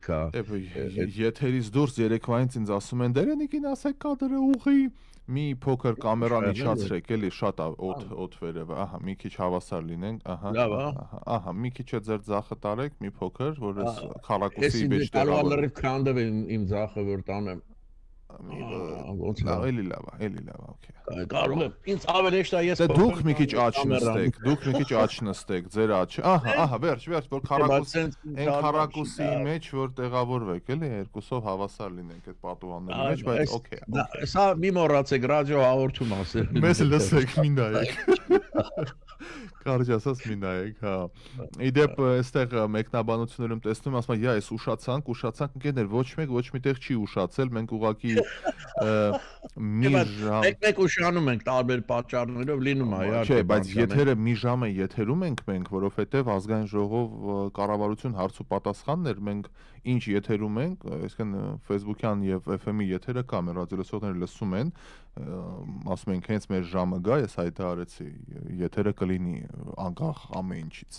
կա։ Եթերից դուրս երեկվայից ինձ ասում են դերենիկին ասեք կադրը ուղի մի փոքր կամերա միջացրեք էլի շատ օդ վերևը, ահա մի քիչ հավասար լինենք, ահա մի քիչ է ձեր ձախը տարեք մի փոքր, որ այս քառակուսի մեջ տեղավորվի։ Ես քանդեմ իմ ձախը որ տանեմ։ Էլի լավ, օքեյ։ Կարող եմ, ինձ ավելի էշտա ես դուք մի քիչ աչ նստեք, ձեր աչը, ահա, վերջ, որ քառակուսի մեջ որ տեղավորվեք, էլի երկուսով հավասար լինենք այդ պատուհանների մեջ, բայց օքեյ։ Սա մի մոռացեք ռադիո հաղորդում ասել։ Մեզ լսեք, մի նայեք։ Կարճ ասած մի նայեք, հա։ Իդեպ այստեղ մեկնաբանություններում տեսնում ասում եմ, այս ուշացանք, ընկերներ, ոչ միտեղ չի ուշացել, մենք ուղղակի մեկ ուշանում ենք տարբեր պատճառներով լինում է, չէ, բայց եթերը մի ժամ է եթերում ենք մենք, որովհետև ազգային ժողով կառավարություն հարց ու պատասխաններ մենք ինչ եթերում ենք, այսինքն Facebook-յան եւ FM-ի եթերը կա, մեր ռադիոլսողները լսում են, ասում ենք հենց մեր ժամը գա, ես հայտարարեցի, եթերը կլինի անկախ ամեն ինչից։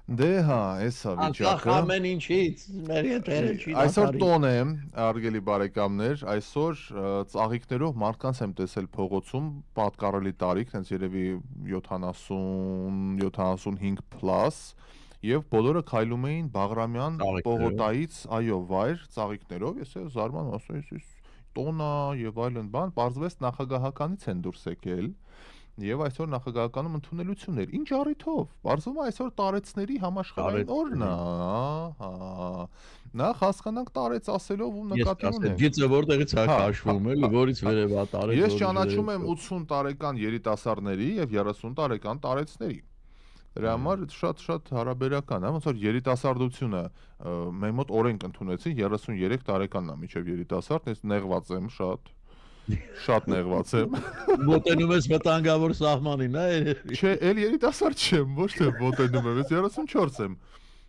Դե հա, էսա վիճակը։ Անկախ ամեն ինչից, մեր եթերը չի դատարի։ Այսօր տոն եմ, արգելի բարեկամներ, այսօր ծաղիկներով մարդկանց եմ տեսել փողոցում, պատկառելի տարիք, հենց երևի 70-75+, եւ բոլորը քայլում էին Բաղրամյան պողոտայից, այո, վայր ծաղիկներով, ես զարմանում ասում եմ, տոնա եւ այլն բան, պարզվեց նախագահականից են դուրս եկել։ Եվ այսօր նախագահականում ընդունելություններ։ Ինչ առիթով։ Պարզվում է այսօր տարեցների համաշխարհային օրն է, Նախ հասկանանք տարեց ասելով ու նկատի ունենք։ Գիծը որտեղից է քաշվում, էլի, որից վերև է տարեց։ Ես ճանաչում եմ 80 տարեկան երիտասարդների եւ 30 տարեկան տարեցների։ Դրա համար շատ հարաբերական է, ոնց որ երիտասարդությունը մեր մոտ օրենք ընդունեցին 33 տարեկանն է միջև երիտասարդ, ես նեղված եմ շատ նեղված եմ։ Մոտենում ես վտանգավոր սահմանին, Չէ, էլ երիտասարդ չեմ, ոչ թե մոտենում եմ, ես 34 եմ։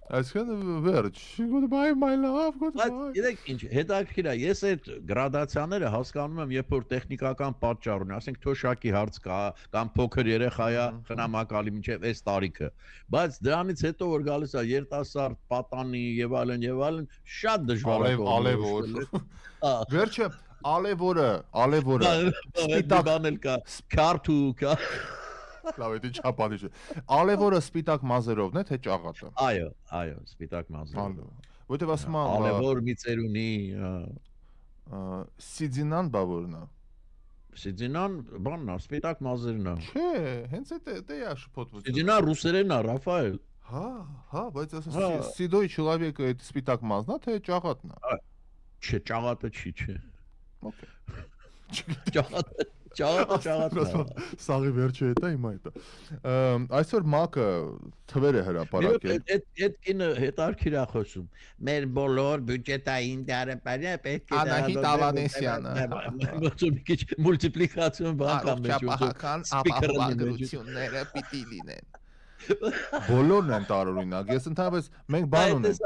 Այսինքն վերջ, goodbye my love, goodbye։ Գիտեք ինչ, հետաքրքիր է, ես այդ գրադացիաները հասկանում եմ, երբ որ տեխնիկական պատճառ ունի, ասենք թոշակի հարց կա, կամ փոքր երեխա է, խնամակալի մինչև այս տարիքը, բայց դրանից հետո որ գալիս է երիտասարդ, պատանի եւ այլն, շատ դժվար է։ Ալևոր։ Վերջը Ալևորը սպիտակ բանել կա, քարտու կա։ Լավ, դա չափանիշ է։ Ալևորը սպիտակ մազերովն է, թե ճաղատը։ Այո, սպիտակ մազերով։ Որտեւ ասում եմ Ալևոր մի ծերունի, Սիձինան բավորն է։ Սիձինան բանն է, սպիտակ մազերն է։ Չէ, հենց դա է շփոթվությունը։ Սիձինան ռուսերենն է, Ռաֆայել։ Հա, բայց ասա Սիդոյ человека այդ սպիտակ մազն է, թե ճաղատն է։ Չէ, ճաղատը չի, չէ։ Okay. Ճաղատը։ Սաղի վերջը հետա հիմա հետա։ Այսօր ՄԱԿ-ը թվեր է հրապարակել։ Այդ կինը հետարքիր է խոսում։ Մեր բոլոր բյուջետային դարապանը պետք է Անահիտ Ավանեսյանը։ Ոչ մի քիչ մուլտիպլիկացիոն բան կա մեջ։ Առողջապահական ապահովագրությունները պիտի լինեն։ Բոլորն են տարօրինակ։ Ես ընդհանրապես մենք բան ունենք։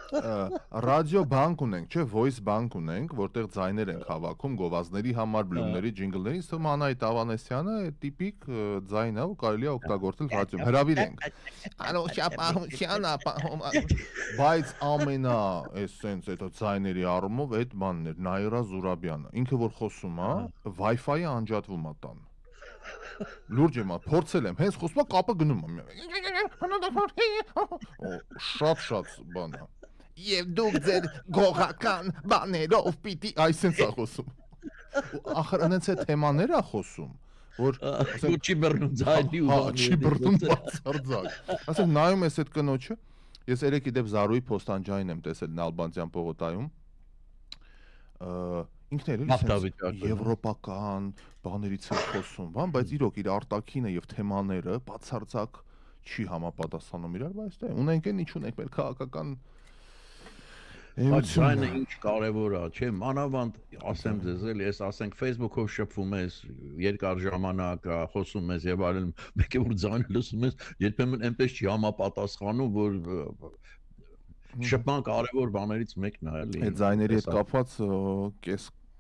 Ռադիո բանկ ունենք, չէ, voice բանկ ունենք, որտեղ ձայներ ենք հավաքում գովազդների համար, բլումների, ջինգլների, ըստ Անահիտ Ավանեսյանը տիպիկ ձայն է, ու կարելի է օգտագործել ռադիոյում։ Հրավիրենք։ Առողջապահության բայց ամենա էսենս այդ ձայների առումով այդ բանն էր Նաիրա Զուրաբյանը։ Ինքը որ խոսում է, Wi-Fi-ը անջատվում է տան։ Լուրջ եմ, փորձել եմ, հենց խոսում է կապը գնում է։ Շատ բան է։ Եվ դուք ձեր գողական բաներով պիտի այսպես է խոսում։ Ախր այնց է թեմաներ է խոսում, որ չի բռնում ձայնի ու բանի։ Չի բռնում բացարձակ։ Ասենք նայում ես այդ կնոջը, ես երեք իդեպ Զարուի Փոստանջային եմ տեսել Նալբանդյան պողոտայում։ Ինքն էլ եվրոպական բաներից է խոսում, բան, բայց իրոք իր արտաքինը եւ թեմաները բացարձակ չի համապատասխանում իրար, բայց դա ունենք են ինչ ունենք մեր քաղաքական Ձայնը ինչ կարևոր է, չէ՞, մանավանդ ասեմ ձեզ էլի, ես ասենք Facebook-ով շփվում ես, երկար ժամանակ խոսում ես եւ այլն, մեկ է որ ձայնը լսում ես, երբեմն այնպես չի համապատասխանում, որ շփման կարևոր բաներից մեկն է, էլի։ Այդ ձայների հետ կապված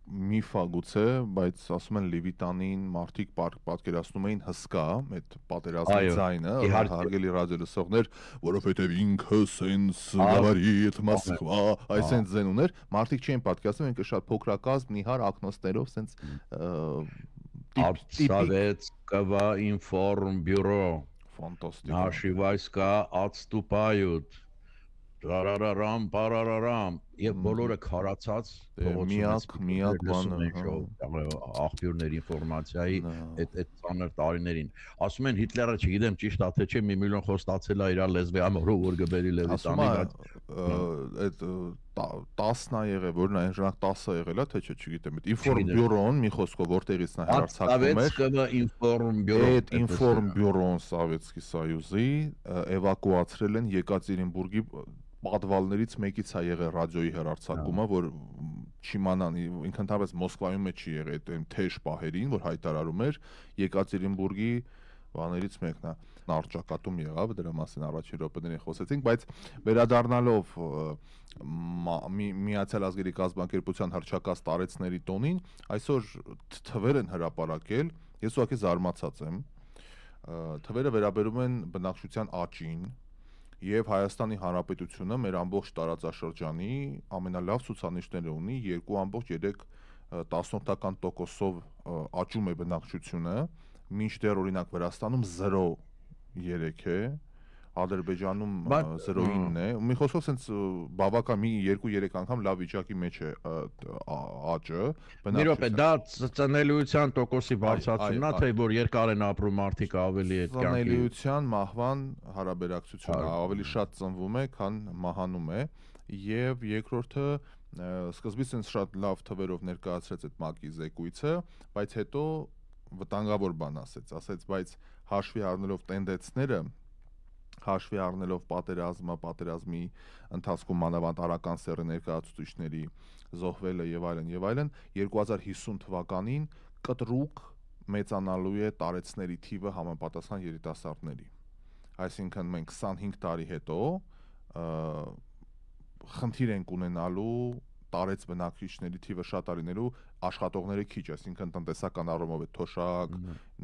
միֆա գուցե, բայց ասում են Լևիտանին մարդիկ պատկերացնում էին հսկա, այդ պատերազմի ձայնը, հարգելի ռադիո լսողներ, որովհետև ինքը սենց գավարի այդ Մոսկվա, այսենց ձեն ուներ, մարդիկ չէին պատկերացնում, ինքը շատ փոքրակազմ, նիհար ակնոցներով սենց Советского информбюро. Фантастика. Наши войска отступают. Տարարարամ, պարարարամ, եւ բոլորը քարացած միակ բանը աղբյուրների ինֆորմացիայի այդ ծանր տարիներին ասում են Հիտլերը չգիտեմ ճիշտ է թե չէ 1 միլիոն խոստացել է իր լեզվի ամորով որ գբերի Լևիտանի այդ 10-ն է եղել որն այն ժամանակ 10-ը եղել է թե չէ չգիտեմ այդ ինֆորմբյուրոն մի խոսքով որտեղից նա հեռարձակվում էր այդ ինֆորմբյուրոն Սովետский Союзի էվակուացրել են Եկատերինբուրգի պատվալներից մեկից է եղել ռադիոյի հեռարձակումը, որ չիմանան, ինքը ընդհանրապես Մոսկվայում չի եղել այդ թեժ պահերին, որ հայտարարում էր Եկատերինբուրգի բաներից մեկն է, նարճակատում եղավ, դրա մասին առաջին րոպեներին խոսեցինք, բայց վերադառնալով Միացյալ Ազգերի կազմակերպության հռչակած տարեցների տոնին, այսօր թվեր են հրապարակել, ես ուղղակի զարմացած եմ, թվերը վերաբերում են բնակչության աճին, Եվ Հայաստանի Հանրապետությունը մեր ամբողջ տարածաշրջանի ամենալավ ցուցանիշները ունի 2.3%-ով աճում է բնակչությունը, մինչդեռ օրինակ Վրաստանում 0.3 է, Ադրբեջանում 0.9 է, մի խոսքով sense բավական մի 2-3 անգամ լավ վիճակի մեջ է աճը, Մի րոպե, դա ծնելիության տոկոսի բարձրացումն է, թե որ երկար են ապրում մարդիկ ավելի այդ կյանքի Ծնելիության մահվան հարաբերակցությունը ավելի շատ ծնվում է, քան մահանում է, եւ երկրորդը սկզբից sense շատ լավ թվերով ներկայացրեց այդ ՄԱԿ-ի զեկույցը, բայց հետո վտանգավոր բան ասեց, բայց հաշվի առնելով տենդենսները հաշվի առնելով պատերազմի ընթացքում մանավանդ արական սեռի ներկայացուցիչների զոհվելը եւ այլն 2050 թվականին կտրուկ մեծանալու է տարեցների թիվը համապատասխան երիտասարդների այսինքն մենք 25 տարի հետո խնդիր ենք ունենալու տարեց բնակիչների թիվը շատ արինելու աշխատողները քիչ, այսինքն տնտեսական առումով է թոշակ,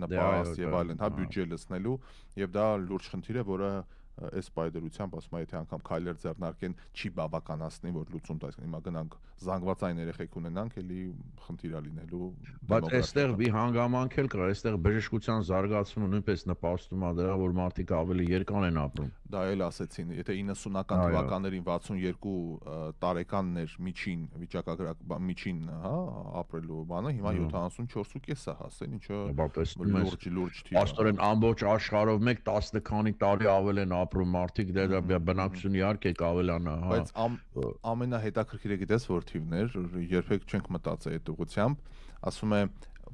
նպաստ եւ այլն, հա բյուջե լցնելու եւ դա լուրջ խնդիր է, որը այս պայդրությամբ ասում եմ, եթե անգամ քայլեր ձեռնարկեն, չի բավականացնի, որ լուծում տա, հիմա գնանք զանգվածային երեխեք ունենանք, էլի խնդիր է լինելու։ Բայց այստեղ մի հանգամանք էլ կա, այստեղ բժշկության զարգացումը նույնպես նպաստում է դրա, որ մարդիկ ավելի երկար են ապրում։ Դա էլ ասեցին, եթե 90-ական թվականներին 62 տարեկանն էր միջին, հա, ապրելու բանը, հիմա 74.5 է հասել, ինչը լուրջ թիվ է։ Աստորեն ամբողջ աշխարհով մեկ 10 քանի տարի ավել են ապրում մարդիկ, դա բնակչությունը իհարկե կավելանա, հա։ Բայց ամենահետաքրքիրը գիտես որ թիվն էր, երբեք չենք մտածել այդ ուղղությամբ, ասում է,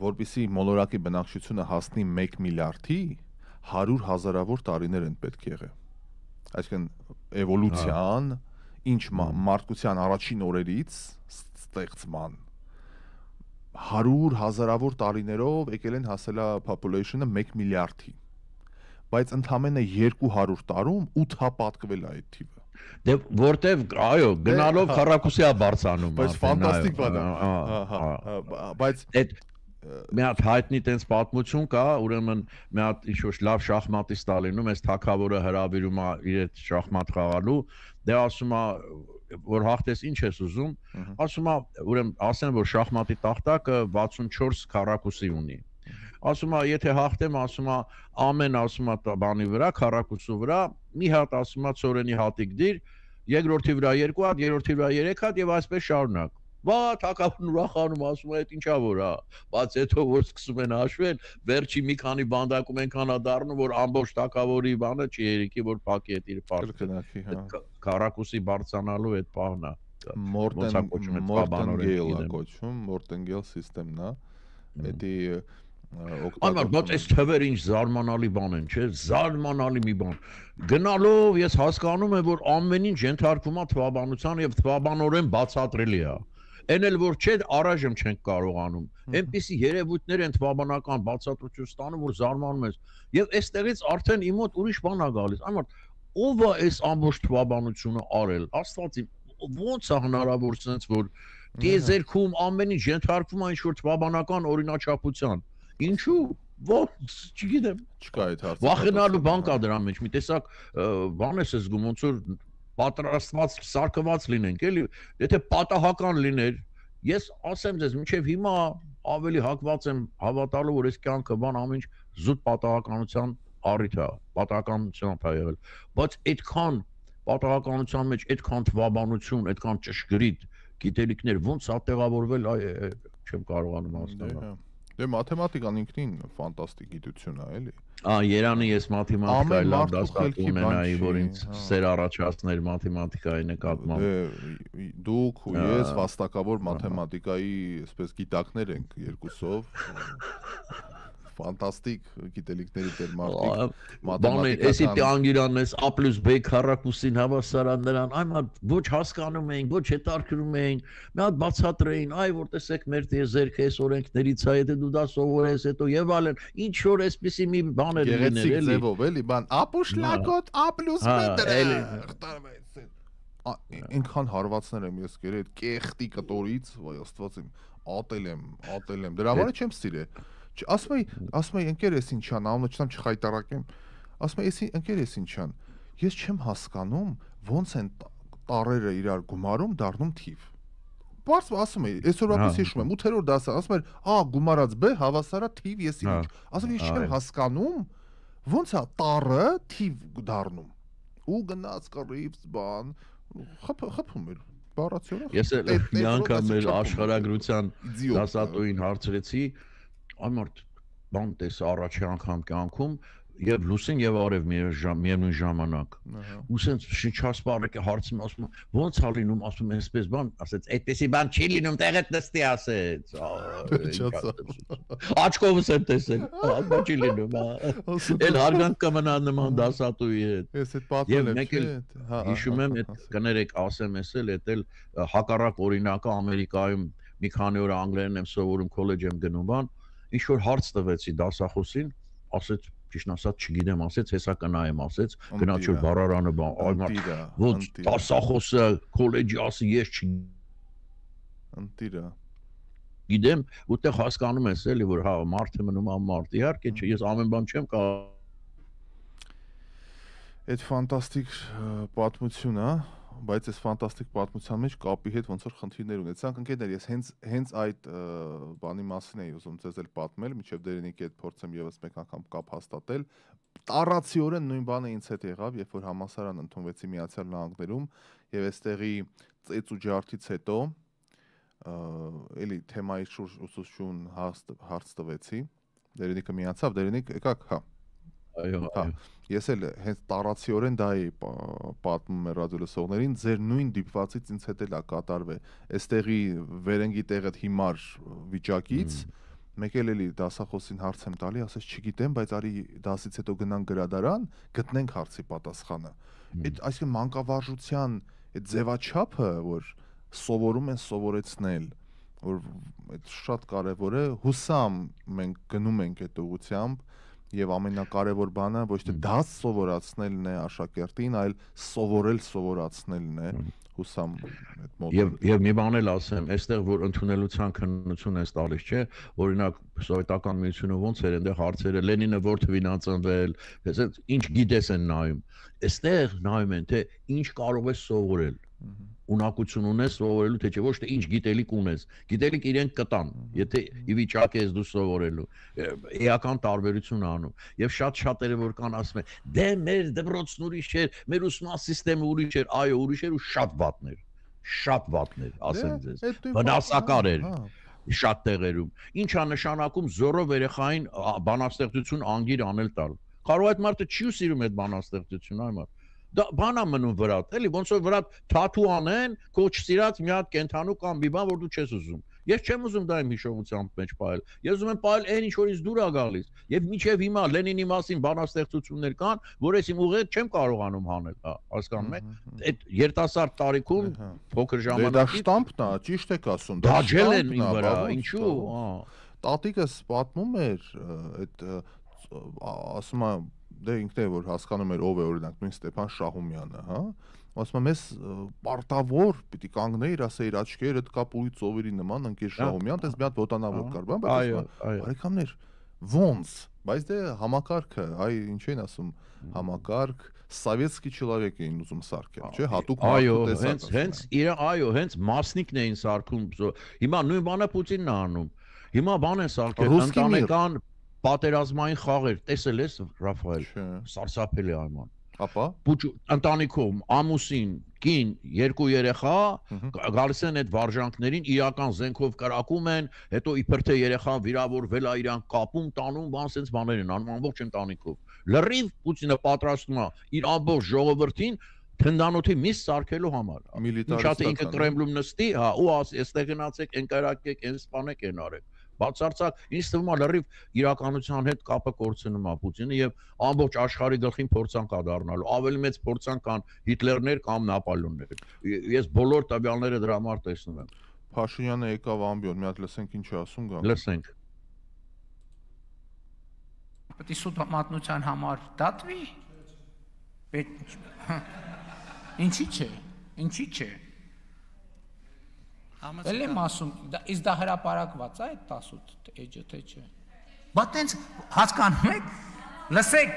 որպեսզի մոլորակի բնակչությունը հասնի 1 միլիարդի, 100,000-ավոր տարիներ են պետք եղել։ Այսինքն էվոլյուցիան, ինչ մարդկության առաջին օրերից ստեղծման 100,000-ավոր տարիներով եկել են հասել է population-ը 1 միլիարդի։ Բայց ընդամենը 200 տարում 8-հապատկվել է այդ թիվը։ Դե որտեվ այո, գնալով քառակուսի է բարձրանում։ Բայց ֆանտաստիկ բան է։ Բայց այդ մի հատ հայտնի տենց պատմություն կա, ուրեմն մի հատ ինչ-որ լավ շախմատիստ է լինում, այս թագավորը հրավիրում է իր այդ շախմատ խաղալու, դե ասում է որ հաղթես ինչ ես ուզում, ասում է ուրեմն ասեն որ շախմատի տախտակը 64 քառակուսի ունի։ Ասում է եթե հաղթեմ, ասում է ամեն ասում է բանի վրա, քառակուսու վրա, մի հատ ասում է ծորենի հատիկ դիր, երկրորդի վրա 2 հատ, երրորդի վրա 3 հատ եւ այսպես շարունակ։ Բա թակավորն ուրախանում ասում է, այդ ինչա որ է։ Բայց հետո որ սկսում են հաշվել, վերջի մի քանի բանդակում ենքան է դառնում, որ ամբողջ թակավորի բանը չի երիկի, որ փակի այդ իր պարտքը։ Քառակուսի բարձրանալու այդ պահն է։ Mortengale system-ն է։ Էդի Բայց այս թվերը ինչ զարմանալի բան են, չէ՞, զարմանալի մի բան։ Գնալով ես հասկանում եմ, որ ամեն ինչ ենթարկվում է թվաբանության եւ թվաբանորեն բացատրելի է։ Էն էլ որ չէ, առայժմ չենք կարողանում։ Այնպիսի երևույթներ են թվաբանական բացատրություն ստանում, որ զարմանում ես։ Եվ այստեղից արդեն իմ մոտ ուրիշ բան է գալիս։ Այնպես ով է այս ամբողջ թվաբանությունը արել։ Աստված իմ ո՞նց է հնարավոր sense որ տիեզերքում ամեն ինչ ենթարկվում է ինչ-որ թվաբանական օրինաչափության։ Ինչու՞։ Ո՞նց, չգիտեմ։ Չկա այդ հարցը։ Վախենալու բան կա դրա մեջ, մի տեսակ բան ես զգում, ոնց որ պատրաստված, սարքված լինենք, էլի, եթե պատահական լիներ, ես ասեմ ձեզ, մինչև հիմա ավելի հակված եմ հավատալու, որ այս կյանքը բան ամեն ինչ զուտ պատահականության առիթ է, պատահականությամբ է եղել, բայց այդքան պատահականության մեջ այդքան թվաբանություն, այդքան ճշգրիտ գիտելիքներ ոնց է տեղավորվել, չեմ կարողանում հասկանալ։ Դե մաթեմատիկան ինքնին ֆանտաստիկ գիտություն է, էլի։ Երանի ես մաթեմատիկայի լավ դասատու ունենայի, որ ինձ սեր առաջացներ մաթեմատիկայի նկատմամբ։ Դուք ու ես վաստակավոր մաթեմատիկայի, այսպես գիտակներ ենք երկուսով։ Ֆանտաստիկ գիտելիքների դեր մարդիկ մաթեմատիկական էսի անգիրանն էս A+B քառակուսին հավասարան նրան այ ոչ հասկանում էին ոչ հետարքրում էին մի հատ բացատրեին այ որ տեսեք մեր տիեզերքը էս օրենքներից է եթե դու դա սովորես հետո եւ այլն ինչ որ էսպիսի մի բաներ լիներ էլի ձևով էլի բան A+լակոտ A+B ինքան հարվածներ եմ ես գերե այդ կեղտի կտորից վայ աստված իմ ատել եմ դրա համար չեմ սիրել ասում եմ ընկեր ես ինչան անունը չնամ չխայտարակեմ ասում եմ ընկեր ես ինչան ես չեմ հասկանում ոնց են տարերը իրար գումարում դառնում թիվ բարձ ասում եմ այսօրվա պես հիշում եմ 8-րդ դասը ասում էր գումարած B հավասարա թիվ ես ինչ ասում ես չեմ հասկանում ոնց է տարը թիվ դառնում ու գնաց կռիվ բան խփում էր բառացիորը ես մի անգամ մեր աշխարհագրության դասատուին հարցրեցի Ամարտ բան տես առաջի անգամ կյանքում եւ լուսին եւ արև միևնույն ժամանակ ու սենց շնչասպառ հարցում ասում ոնց է լինում ասում այսպես բան ասեց այդպեսի բան չի լինում տեղդ նստի ասեց աչքովս եմ տեսել բան չի լինում էլ հարգանք կմնա նման դասատուի հետ ես այդ պատմել եմ չէ հիշում եմ այդ կներեք ասեմ ես էլ այդ էլ հակառակ օրինակը Ամերիկայում մի քանի օր անգլերեն եմ սովորում քոլեջ եմ գնում բան ինչ որ հարց տվեցի դասախոսին, ասեց, ճիշտ ասած, չգիտեմ, ասեց, հեսա կնայեմ, ասեց, գնաց որ բառարանը բան, ոնց դասախոսը քոլեջի ասի ես Ընտիրա։ Գիտեմ, ուտեղ հասկանում ես էլի, որ հա մարդը մնում է մարդ, իհարկե չէ, ես ամեն բան չեմ կարող։ Այդ ֆանտաստիկ պատմություն է, բայց այս ֆանտաստիկ պատմության մեջ կապի հետ ոնց որ խնդիրներ ունեցանք ընկերներ ես հենց այդ բանի մասին էի ուզում ձեզ էլ պատմել մինչև դերենիկի հետ փորձեմ եւս մեկ անգամ կապ հաստատել տարածիորեն նույն բանը ինձ հետ եղավ երբ որ համալսարան ընդունվեցի Միացյալ Նահանգներում եւ այստեղի ծեծ ու ջարդից հետո էլի թեմայի շուրջ ուսուցչուն հարց տվեցի դերենիկը միացավ դերենիկ եկաք հա այո ես էլ հենց տարածիորեն դա էի պատմում եմ ռադիոլսողներին ձեր նույն դիպվածից ինձ հետ էլ է կատարվել այստեղի վերենգի տեղը հիմար վիճակից մեկ էլի դասախոսին հարց եմ տալի ասես չգիտեմ բայց արի դասից հետո գնանք գրադարան գտնենք հարցի պատասխանը այդ այսինքն մանկավարժության այդ ձևաչափը որ սովորում են սովորեցնել որ այդ շատ կարևոր է հուսամ մենք գնում ենք այդ ուղղությամբ Եվ ամենակարևոր բանը ոչ թե դաս սովորացնելն է աշակերտին, այլ սովորացնելն է հուսամ այդ մոդելը։ Եվ մի բան էլ ասեմ, այստեղ որ ընդունելության քննություն է տալիս, չէ, օրինակ սովետական միությունը ոնց էր այնտեղ հարցերը Լենինը որ թվին ծնվել, այսինքն ինչ գիտես են նայում։ Այստեղ նայում են թե ինչ կարող ես սովորել։ Ունակություն ունես սովորելու թե չէ ոչ թե ինչ գիտելիք ունես գիտելիք իրենք կտան եթե ի վիճակի ես դու սովորելու էական տարբերություն անում եւ շատերը որ կան ասում են դե մեր դպրոցն ուրիշ էր մեր ուսումնասիստեմը ուրիշ էր այո ուրիշ էր ու շատ վատներ ասեմ ձեզ վնասակար էր շատ տեղերում ինչա նշանակում զորով երեխային բանաստեղծություն անգիր անել տալ կարող այդ մարդը չի սիրում այդ բանաստեղծությունը այո Դա բանա մնում վրա, էլի ոնց որ վրա թաթու անեն, քո չսիրած մի հատ կենթանու կամ մի բան, որ դու չես ուզում։ Ես չեմ ուզում դա իմ հիշողությամբ մեջ պահել։ Ես ուզում եմ պահել այն ինչ որ ինձ դուր է գալիս։ Եվ մինչև հիմա Լենինի մասին բանաստեղծություններ կան, որ ես իմ ուղղակի չեմ կարողանում հանել, հա, հասկանում եք։ Այդ երիտասարդ տարիքում փոքր ժամանակից դա շտամպն է, ճիշտ եք ասում։ Դաջել են իմ վրա, ինչու՞, հա։ Տատիկս պատմում էր այդ ասում է դե ինքն է որ հասկանում էր ով է օրինակ նույն Ստեփան Շահումյանը, հա, ասում եմ ես պարտավոր պիտի կանգնեիր, ասեիր աչքերդ կապույտ ծովերի նման ընկեր Շահումյան, դες մի հատ ոտանավոր կար, բայց բարեկամներ ոնց, բայց դե համակարգը, այ ինչ են ասում, համակարգ սովետский человек էին ուզում սարքել, չէ, հատուկ մարդու տեսակ։ Հենց մասնիկն էին սարքում։ Հիմա նույն բանը Պուտինն է անում։ Հիմա բան են սարքել, ընտանեկան պատերազմային խաղեր, տեսել ես Ռաֆայել, սարսափելի այման։ Ապա ընտանիքում ամուսին, կին, երկու երեխա գալիս են այդ վարժանքներին, իրական զենքով կրակում են, հետո իբր թե երեխան վիրավորվել է, իրան կապում, տանում, բան sense բաներ են անում ամբողջ ընտանիքով։ Լրիվ Պուտինը պատրաստում է իր ամբողջ ժողովրդին թնդանոթի միս սարքելու համար։ Ինչա թե ինքը Կրեմլում նստի, հա, ու ասի, այստեղ գնացեք, ընկերակեք, այն սպանեք, այն արեք։ Բացարձակ ինձ թվում է լրիվ իրականության հետ կապը կորցնում է Պուտինը եւ ամբողջ աշխարհի գլխին փորձանք է դառնալու։ Ավելի մեծ փորձանք կան Հիտլերներ կամ Նապոլեոններ։ Ես բոլոր տվյալները դրա համար տեսնում եմ։ Փաշինյանը եկավ ամբիոն, մի հատ լսենք ինչ է ասում գա։ Լսենք։ Պետք է սուտ մատնության համար դատվի։ Ինչի՞ չէ։ Էլ եմ ասում, իսկ դա հրապարակված է այդ 18 էջը թե չէ։ Բա տենց հասկանում եք, լսեք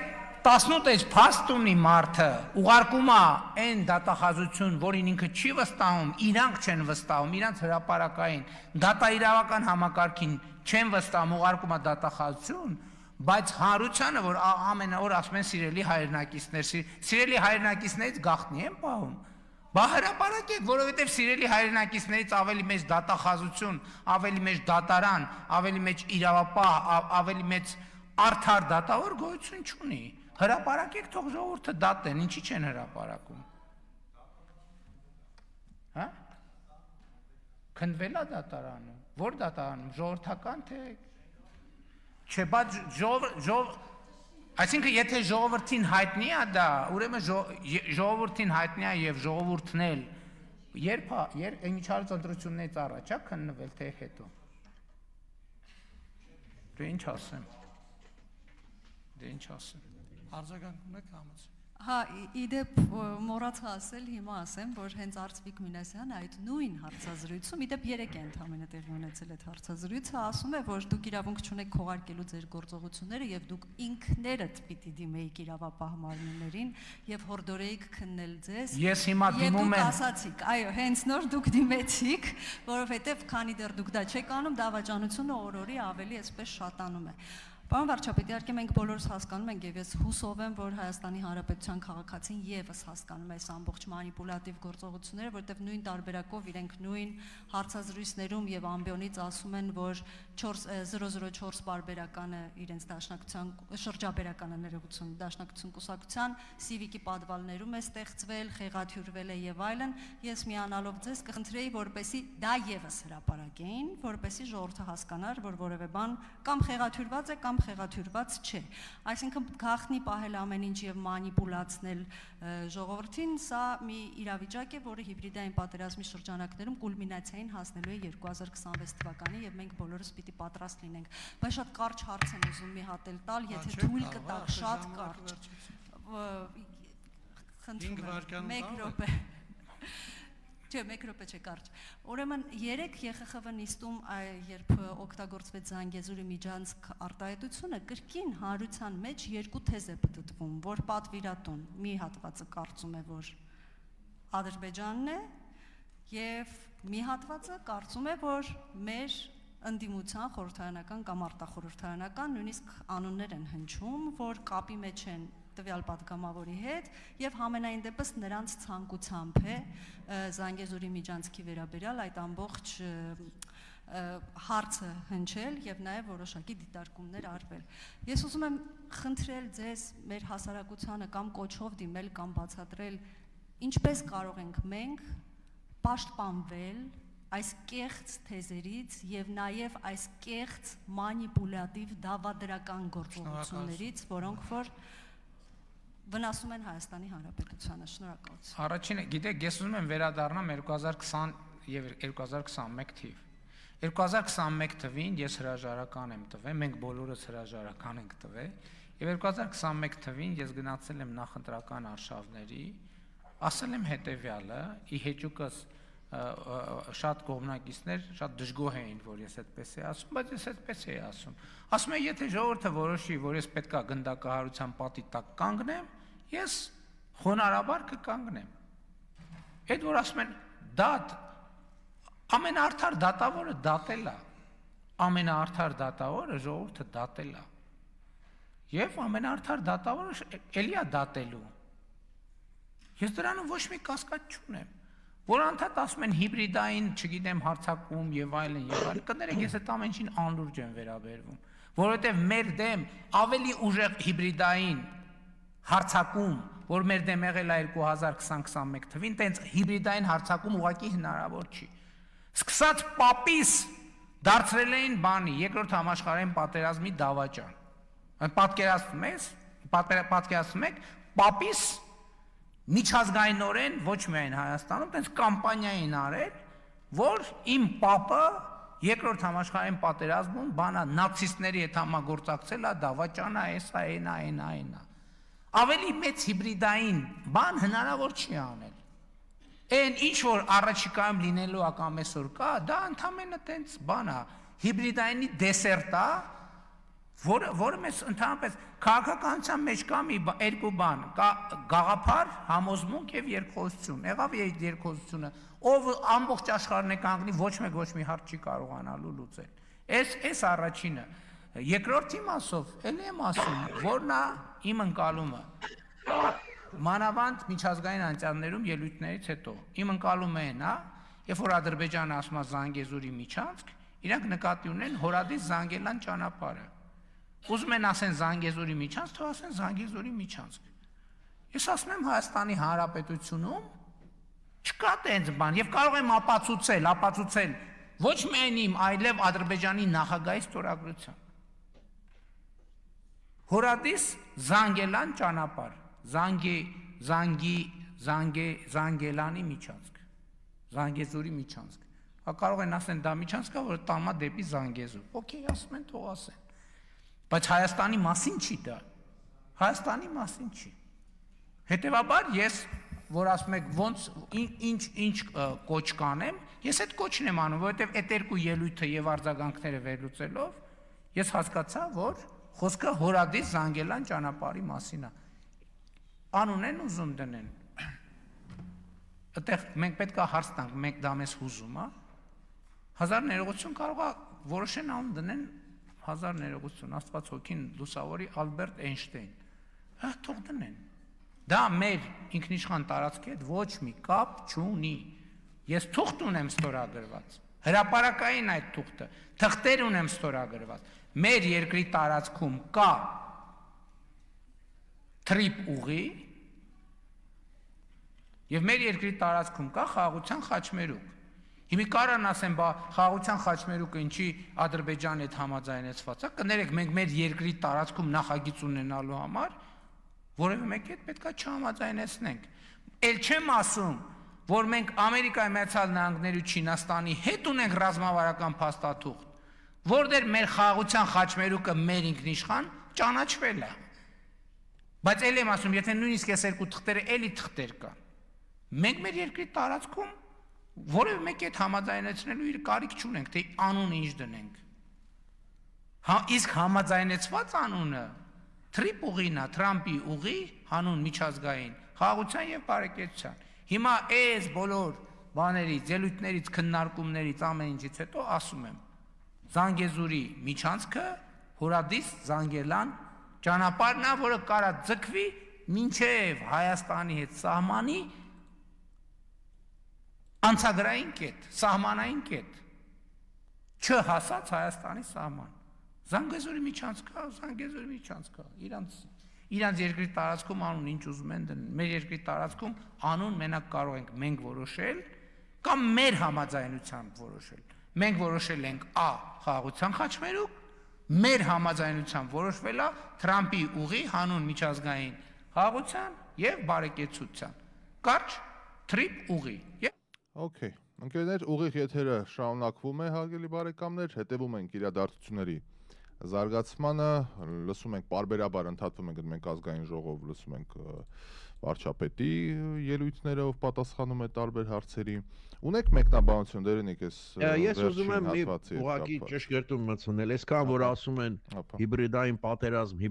18 էջ փաստ ունի մարդը, ուղարկում է այն դատախազություն, որին ինքը չի վստահում, իրանք չեն վստահում, իրանք հրապարակային դատաիրավական համակարգին չեն վստահում, ուղարկում է դատախազություն, բայց հանրությանը, որ ամեն օր ասում են սիրելի հայրենակիցներ, սիրելի հայրենակիցներից գաղտնի են պահում։ Բա հրապարակեք, որովհետև սիրելի հայրենակիցներից ավելի մեծ դատախազություն, ավելի մեծ դատարան, ավելի մեծ իրավապահ, ավելի մեծ արդար դատավոր գոյություն չունի։ Հրապարակեք, թող ժողովուրդը դատեն, ինչի չեն հրապարակում։ Հա? Քննվել է դատարանում, որ դատարանում, ժողովրդական թե չէ, բայց այսինքն եթե ժողովրդին հայտնի է դա, ուրեմն ժողովրդին հայտնի է եւ ժողովուրդն էլ երբ միջազգային ընտրություններից առաջ է քննվել թե հետո։ Դե ինչ ասեմ։ Արձագանքում եք համաձայն։ Հա, իդեպ մոռացա ասել, հիմա ասեմ, որ հենց Արծվիկ Մինասյանը այդ նույն հարցազրույցում, իդեպ 3 է ընդամենը տեղի ունեցել այդ հարցազրույցը, ասում է, որ դուք իրավունք չունեք քողարկելու ձեր գործողությունները եւ դուք ինքներդ պիտի դիմեիք իրավապահ մարմիններին եւ հորդորեիք քննել ձեզ։ Ես հիմա դիմում եմ։ Եվ դուք ասացիք, այո, հենց նոր դուք դիմեցիք, որովհետեւ քանի դեռ դուք դա չեք անում, դավաճանությունը օր-օրի ավելի այսպես շատանում է։ Պարոն վարչապետ, իհարկե մենք բոլորս հասկանում ենք եւ ես հուսով եմ, որ Հայաստանի Հանրապետության քաղաքացին եւս հասկանում է այս ամբողջ մանիպուլատիվ գործողությունները, որտեղ նույն տարբերակով իրենք նույն հարցազրույցներում եւ ամբիոնից ասում են, որ 004 բարբերականը իրենց դաշնակցության շրջաբերականը ներողություն դաշնակցություն կուսակցության սիվիկի պատվալներում է ստեղծվել, խեղաթյուրվել է եւ այլն, ես միանալով ձեզ կխնդրեի, որպեսի դա եւս հրապարակեին, որպեսի ժողովուրդը հասկանար, որ որևէ բան կամ խեղաթյուրված է կամ խեղաթյուրված չէ։ Այսինքն գաղտնի պահել ամեն ինչ եւ մանիպուլացնել ժողովրդին, սա մի իրավիճակ է, որը հիբրիդային պատերազմի շրջանակներում կուլմինացիային հասնելու է 2026 թվականին եւ մենք բոլորս պիտի պատրաստ լինենք։ Բայց շատ կարճ հարց եմ ուզում մի հատ էլ տալ, եթե թույլ կտաք, շատ կարճ։ Խնդրում եմ, 1 րոպե։ Չէ, 1 րոպե չէ կարճ։ Ուրեմն 3 ԵԽԽՎ նիստում, երբ օգտագործվեց Զանգեզուրի միջանցք արտահայտությունը, կրկին հանրության մեջ 2 թեզ է պտտվում, որ պատվիրատուն մի հատվածը կարծում է, որ Ադրբեջանն է, եւ մի հատվածը կարծում է, որ մեր ընդդիմության խորհրդարանական կամ արտախորհրդարանական նույնիսկ անուններ են հնչում, որ կապի մեջ են տվյալ պատգամավորի հետ եւ համենայն դեպս նրանց ցանկությամբ է Զանգեզուրի միջանցքի վերաբերյալ այդ ամբողջ հարցը հնչել եւ նաեւ որոշակի դիտարկումներ արվել։ Ես ուզում եմ խնդրել ձեզ մեր հասարակությանը կամ կոչով դիմել կամ բացատրել ինչպես կարող ենք մենք պաշտպանվել այս կեղծ թեզերից եւ նաեւ այս կեղծ մանիպուլատիվ դավադրական գործողություններից, որոնք որ վնասում են Հայաստանի Հանրապետությանը։ Շնորհակալություն։ Առաջինը, գիտեք, ես ուզում եմ վերադառնամ 2020 եւ 2021 թիվ։ 2021 թվին ես հրաժարական եմ տվել, մենք բոլորս հրաժարական ենք տվել։ Եվ 2021 թվին ես գնացել եմ նախընտրական արշավների, ասել եմ հետևյալը, ի հեճուկս շատ կողմնակիցներ շատ դժգոհ էին, որ ես այդպես եմ ասում, բայց ես այդպես եմ ասում։ Ասում եմ, եթե ժողովուրդը որոշի, որ ես պետք է գնդակահարության պատի տակ կանգնեմ, ես խոնարհաբար կկանգնեմ։ Այդ որ ասում են դատ, ամենաարդար դատավորը դատել է, ամենաարդար դատավորը ժողովուրդը դատել է, և ամենաարդար դատավորը էլի է դատելու։ Ես դրանում ոչ մի կասկած չունեմ, որ անդադ ասում են հիբրիդային, չգիտեմ, հարձակում եւ այլն, կներեք, ես այդ ամեն ինչին անլուրջ եմ վերաբերվում, որովհետեւ մեր դեմ ավելի ուժեղ հիբրիդային հարձակում, որ մեր դեմ եղել է 2020-21 թվին, տենց հիբրիդային հարձակում ուղղակի հնարավոր չի։ Սկսած պապիս դարձրել էին բանի, երկրորդ համաշխարհային պատերազմի դավաճան։ Պատկերացնում եք, պապիս միջազգայինորեն ոչ միայն Հայաստանում, տենց կամպանիա էին արել, որ իմ պապը երկրորդ համաշխարհային պատերազմում բանա նացիստների հետ համագործակցել է, դավաճանա, էսա, այնա։ Ավելի մեծ հիբրիդային բան հնարավոր չի անել։ Այն ինչ որ առաջիկայում լինելու է կամ այսօր կա, դա ընդամենը տենց բան է, հիբրիդայինի դեսերտ է, որը մեզ ընդհանրապես քաղաքականության մեջ կա մի երկու բան, կա գաղափար, համոզմունք եւ երկխոսություն։ Եղավ այդ երկխոսությունը, ով ամբողջ աշխարհն է կանգնի, ոչ մի հարց չի կարողանալու լուծել։ Այս առաջինը։ Երկրորդ իմաստով էլի եմ ասում, որ նա իմ ընկալումը մանավանդ միջազգային անցյալներում ելույթներից հետո իմ ընկալումը է նա, երբ որ Ադրբեջանը ասում է Զանգեզուրի միջանցք, իրանք նկատի ունեն Հորադիս Զանգելան ճանապարհը։ Ուզում են ասեն Զանգեզուրի միջանցք, թող ասեն Զանգեզուրի միջանցք։ Ես ասում եմ Հայաստանի Հանրապետությունում չկա տենց բան եւ կարող եմ ապացուցել ոչ միայն իմ, այլև Ադրբեջանի նախագահի ստորագրությամբ։ Հորադիս Զանգելան ճանապարհ, Զանգելանի միջանցք, Զանգեզուրի միջանցք։ Կարող են ասեն դա միջանցք է, որ տամա դեպի Զանգեզուր։ Okay, ասում են, թող ասեն։ Բայց Հայաստանի մասին չի դա, Հայաստանի մասին չի։ Հետևաբար ես, որ ասում եք ոնց ինչ կոչ կանեմ, ես այդ կոչն եմ անում, որովհետև այդ երկու ելույթը եւ արձագանքները վերլուծելով, ես հասկացա, որ խոսքը Հորադիս Զանգելան ճանապարհի մասին է։ Անուն են ուզում դնեն։ Այդտեղ մենք պետք է հարց տանք, մենք դա մեզ հուզում է։ Հազար ներողություն կարող է որոշեն անուն դնեն հազար ներողություն, Աստված հոգին լուսավորի Ալբերտ Էյնշտեյն, թող դնեն, դա մեր ինքնիշխան տարածքի հետ ոչ մի կապ չունի, ես թուղթ ունեմ ստորագրված, հրապարակային այդ թուղթը, թղթեր ունեմ ստորագրված, մեր երկրի տարածքում կա թրիպ ուղի և մեր երկրի տարածքում կա խաղաղության խաչմերուկ, Հիմի կարան ասեմ, խաղաղության խաչմերուկը ինչի Ադրբեջանի հետ համաձայնեցված է, կներեք մենք մեր երկրի տարածքում նախագիծ ունենալու համար, որևէ մեկի հետ պետք է չհամաձայնեցնենք։ Էլ չեմ ասում, որ մենք Ամերիկայի Միացյալ Նահանգների ու Չինաստանի հետ ունենք ռազմավարական փաստաթուղթ, որտեղ մեր խաղաղության խաչմերուկը մեր ինքնիշխան ճանաչվել է։ Բայց էլ եմ ասում, եթե նույնիսկ այս երկու թղթերը էլի թղթեր կան, մենք մեր երկրի տարածքում որևէ մեկի հետ համաձայնեցնելու իր կարիք չունենք, թե անունը ինչ դնենք։ Իսկ համաձայնեցված անունը Թրիպ ուղին է, Թրամփի ուղի, հանուն միջազգային խաղաղության եւ բարեկեցության։ Հիմա այս բոլոր բաներից, ելույթներից, քննարկումներից, ամեն ինչից հետո ասում եմ, Զանգեզուրի միջանցքը Հորադիս Զանգելան ճանապարհն է, որը կարա ձգվի մինչև Հայաստանի հետ սահմանի անցագրային կետ, սահմանային կետ, չհասած Հայաստանի սահման, Զանգեզուրի միջանցքա, Զանգեզուրի միջանցքա, իրանց երկրի տարածքում անուն ինչ ուզում են դնել, մեր երկրի տարածքում անուն մենակ կարող ենք մենք որոշել, կամ մեր համաձայնությամբ որոշել, մենք որոշել ենք A խաղաղության խաչմերուկ, մեր համաձայնությամբ որոշվել է Թրամփի ուղի հանուն միջազգային խաղաղության եւ բարեկեցության, կարճ թրիպ ուղի։ Okay, ընկերներ, ուղիղ եթերը շարունակվում է, հարգելի բարեկամներ, հետևում ենք իրադարձությունների զարգացմանը լսում ենք բարբերաբար ընդհատվում ենք մենք ազգային ժողով լսում ենք վարչապետի ելույթները ով պատասխանում է տարբեր հարցերի ունեք մեկնաբանություն դերենիկ ես ուզում եմ մի ուղղակի ճշգրտում մտցնել այսքան որ ասում են հիբրիդային պատերազմ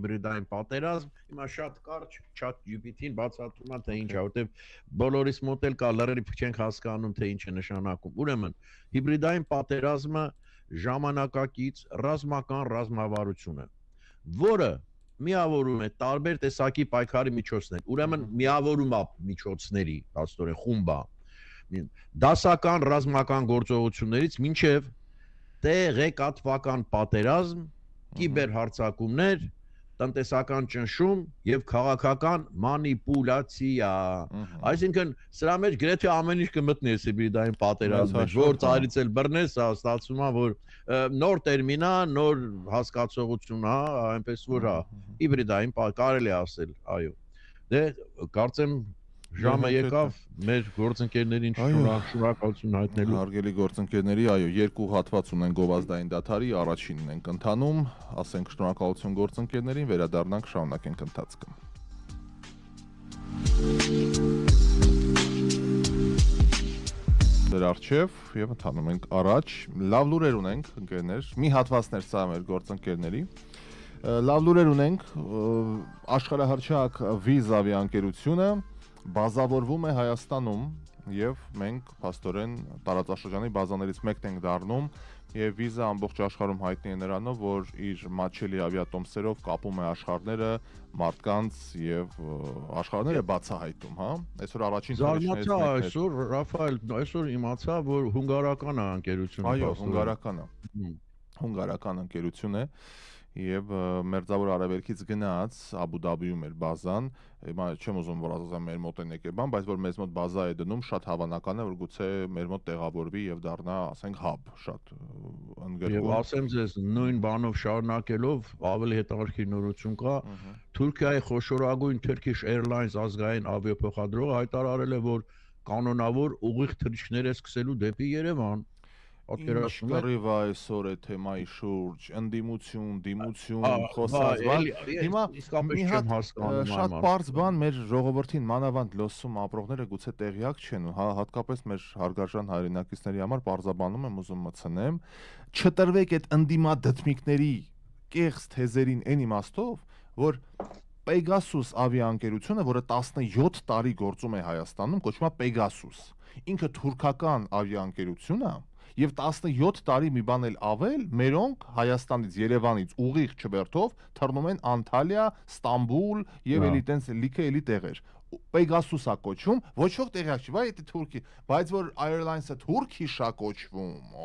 հիմա շատ կարճ chat GPT-ին բացատրում է թե ինչ է որտեվ բոլորիս մոտ էլ կա լրիվ չենք հասկանում թե ինչ է նշանակում ուրեմն հիբրիդային պատերազմը ժամանակակից ռազմական ռազմավարություն է որը միավորում է տարբեր տեսակի պայքարի միջոցներ ուրեմն միավորում է միջոցների աստորեն խումբա դասական ռազմական գործողություններից մինչև տեղեկատվական պատերազմ կիբերհարձակումներ տնտեսական ճնշում եւ քաղաքական մանիպուլյացիա այսինքն սրա մեջ գրեթե ամեն ինչ կմտնի հիբրիդային պատերազմը որ ծառից էլ բռնես ստացվում է որ նոր տերմին է նոր հասկացողություն է այնպես որ հիբրիդային կարելի է ասել այո դե կարծեմ ժամը եկավ մեր գործընկերներին շնորհակալություն հայտնելու հարգելի գործընկերների այո երկու հատված ունեն գովազդային դաթարի առաջինն ենք ընթանում ասենք շնորհակալություն գործընկերներին վերադառնանք շարունակենք ընթացքը դեր արչև եւ ընթանում ենք առաջ լավ լուրեր ունենք ընկերներ մի հատվածներ սա մեր գործընկերների լավ լուրեր ունենք աշխարհահռչակ Viz ավիաընկերությունը բազավորվում է Հայաստանում եւ մենք փաստորեն տարածաշրջանի բազաներից մեկն ենք դառնում եւ Viz-ը ամբողջ աշխարհում հայտնի է նրանով որ իր մատչելի ավիատոմսերով կապում է աշխարհները մարդկանց եւ աշխարհները բացահայտում հա այսօր առաջին զարմացա այսօր Ռաֆայել այսօր իմացա որ հունգարական է ընկերությունը այո հունգարական ընկերություն է եւ Մերձավոր Արաբելքից գնաց Աբու Դաբիում էր բազան հիմա չեմ ուզում որ ասեմ մեր մոտ են եկել բան բայց որ մեզ մոտ բազա է դնում շատ հավանական է որ գուցե մեր մոտ տեղավորվի եւ դառնա ասենք hub շատ ընդգրկուն եւ ասեմ ձեզ նույն բանով շարունակելով ավելի հետաքրքիր նորություն կա Թուրքիայի խոշորագույն Turkish Airlines ազգային ավիափոխադրողը հայտարարել է որ կանոնավոր ուղիղ թռիչքներ է սկսելու դեպի Երևան Ինչ կռիվ է այսօր է թեմայի շուրջ, ընդդիմություն, խոսած բան, հիմա մի հատ շատ պարզ բան մեր ժողովրդին մանավանդ լոսում ապրողները գուցե տեղյակ չեն ու հատկապես մեր հարգարժան հայրենակիցների համար պարզաբանում եմ ուզում մտցնեմ, չտրվեք այդ ընդդիմադդմիկների կեղծ թեզերին այն իմաստով, որ Pegasus ավիաընկերությունը, որը 17 տարի գործում է Հայաստանում, կոչվում է Pegasus, ինքը թուրքական ավիաընկերություն է Եվ 17 տարի մի բան էլ ավել, մերոնք Հայաստանից, Երևանից ուղիղ չվերթով թռնում են Անտալիա, Ստամբուլ եւ էլի տենց լիքը էլի տեղեր։ Pegasus-ա կոչվում, ոչ ոք տեղյակ չի, բայց դա Թուրքի, բայց որ Airlines-ը Turkish-ա կոչվում։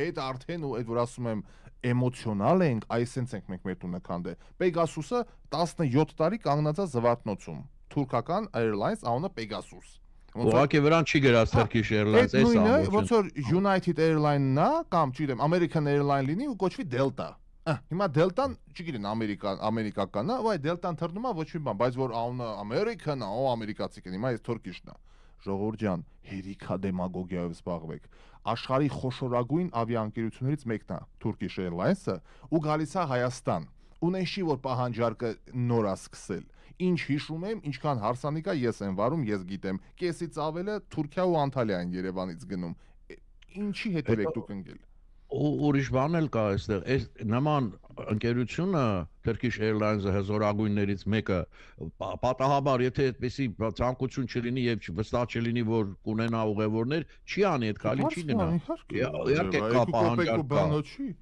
Այդ արդեն ու այդ որ ասում եմ էմոցիոնալ ենք, այսենց ենք մենք մեր տունը քանդե։ Pegasus-ը 17 տարի կանգնած է Զվարթնոցում։ Թուրքական Airlines անունը Pegasus։ Ուղղակի վրան չի գրած Turkish Airlines էս ամբողջը։ Ոնց որ United Airline-ն է կամ չգիտեմ American Airline լինի ու կոչվի Delta։ Հիմա Delta-ն չգիտեն ամերիկական է, այ Delta-ն թռնում է ոչ մի բան, բայց որ անունը American է, ո ամերիկացի կեն, հիմա այս Turkish-ն է։ Ժողովուրդ ջան, հերիքա դեմագոգիայով զբաղվեք։ Աշխարհի խոշորագույն ավիաընկերություններից մեկն է Turkish Airlines-ը ու գալիս է Հայաստան։ Ունեշի որ պահանջարկը նոր է սկսել։ Ինչ հիշում եմ, ինչքան հարսանիք է ես եմ վարում, ես գիտեմ։ Կեսից ավելը Թուրքիա ու Անտալիա են Երևանից գնում։ Ինչի հետևեք դուք ընկել։ Ուրիշ բան էլ կա այստեղ։ Այս նման ընկերությունը Turkish Airlines-ը հզորագույններից մեկը պատահաբար եթե այդպեսի ցանկություն չլինի եւ վստահ չլինի որ կունենա ուղևորներ, չի անի այդ քալին չի գնա։ Իհարկե կա պահանջարկ։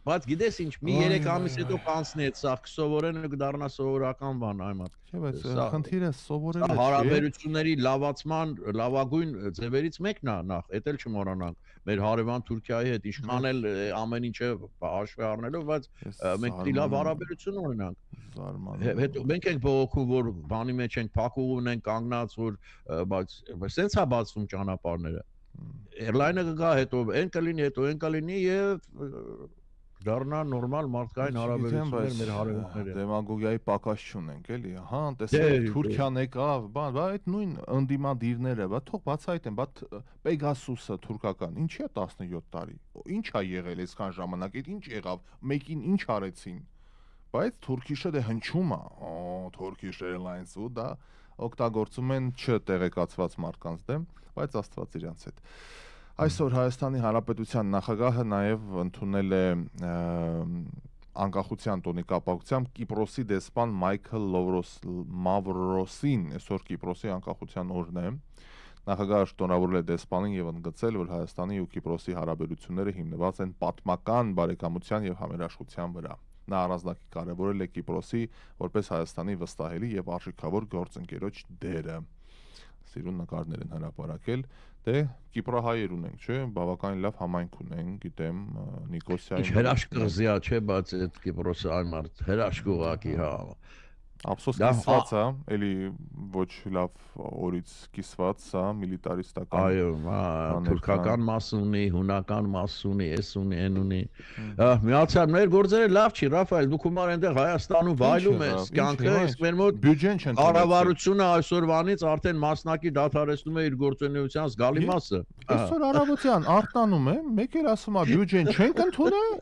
Բայց գիտես ինչ, մի 3 ամիս հետո կանցնի այդ սա սովորենը կդառնա սովորական բան այմատ։ Չէ, բայց խնդիրը սովորելը չէ։ Հարաբերությունների լավացման լավագույն ձևերից մեկն է նախ, դա էլ չմոռանանք։ Մեր հարևան Թուրքիայի հետ ինչքան էլ ամեն ինչը հաշվի առնելով, բայց մենք դի լավ հարաբերություն ունենանք։ Հետո մենք ենք բողոքում, որ բանի մեջ ենք փակուղ ունենք կանգնած, որ բայց սենց է բացվում ճանապարհները։ Airline-ը կգա հետո, այն կլինի, հետո այն կլինի եւ դառնա նորմալ մարդկային հարաբերություններ մեր հարևանների։ Դեմագոգիայի պակաս չունենք, էլի։ Հա, տեսեք, Թուրքիան եկավ, բան, այդ նույն ընդդիմադիրները, բա թող բացահայտեն, բա Պեգասուսը թուրքական, ինչի է 17 տարի։ Ինչ է եղել այսքան ժամանակ, այդ ինչ եղավ, մեկին ինչ արեցին։ Բայց Turkish-ը դե հնչում է, Turkish Airlines-ը դա օգտագործում են չտեղեկացված մարդկանց դեմ, բայց Աստված իրանց հետ։ Այսօր Հայաստանի Հանրապետության նախագահը նաև ընդունել է անկախության տոնի կապակցությամբ Կիպրոսի դեսպան Մայքլ Մավրոսին, այսօր Կիպրոսի անկախության օրն է։ Նախագահը շնորհավորել է դեսպանին եւ ընդգծել, որ Հայաստանի ու Կիպրոսի հարաբերությունները հիմնված են պատմական բարեկամության եւ համերաշխության վրա։ Նա առանձնակի կարևորել է Կիպրոսի որպես Հայաստանի վստահելի եւ արժեքավոր գործընկերոջ դերը։ Սիրուն նկարներ են հրապարակել, դե Կիպրահայեր ունենք, չէ՞, բավականին լավ համայնք ունենք, գիտեմ, Նիկոսիայի։ Ինչ հրաշք կղզիա, չէ՞, բայց այդ Կիպրոսը այն մարդ հրաշք ուղակի, հա։ Ափսոս կիսված է, էլի ոչ լավ օրից կիսված է, միլիտարիստական։ Այո, թուրքական մաս ունի, հունական մաս ունի, էս ունի, այն ունի։ Միացյալ մեր գործերը լավ չի, Ռաֆայել, դուք ումար այնտեղ Հայաստանում վայելում ես կյանքը, իսկ մեր մոտ բյուջեն չեն կառավարությունը այսօրվանից արդեն մասնակի դադարեցնում է իր գործունեության զգալի մասը։ Այսօր առավոտյան արտանում է, մեկ էլ ասում է բյուջեն չենք ընդունել։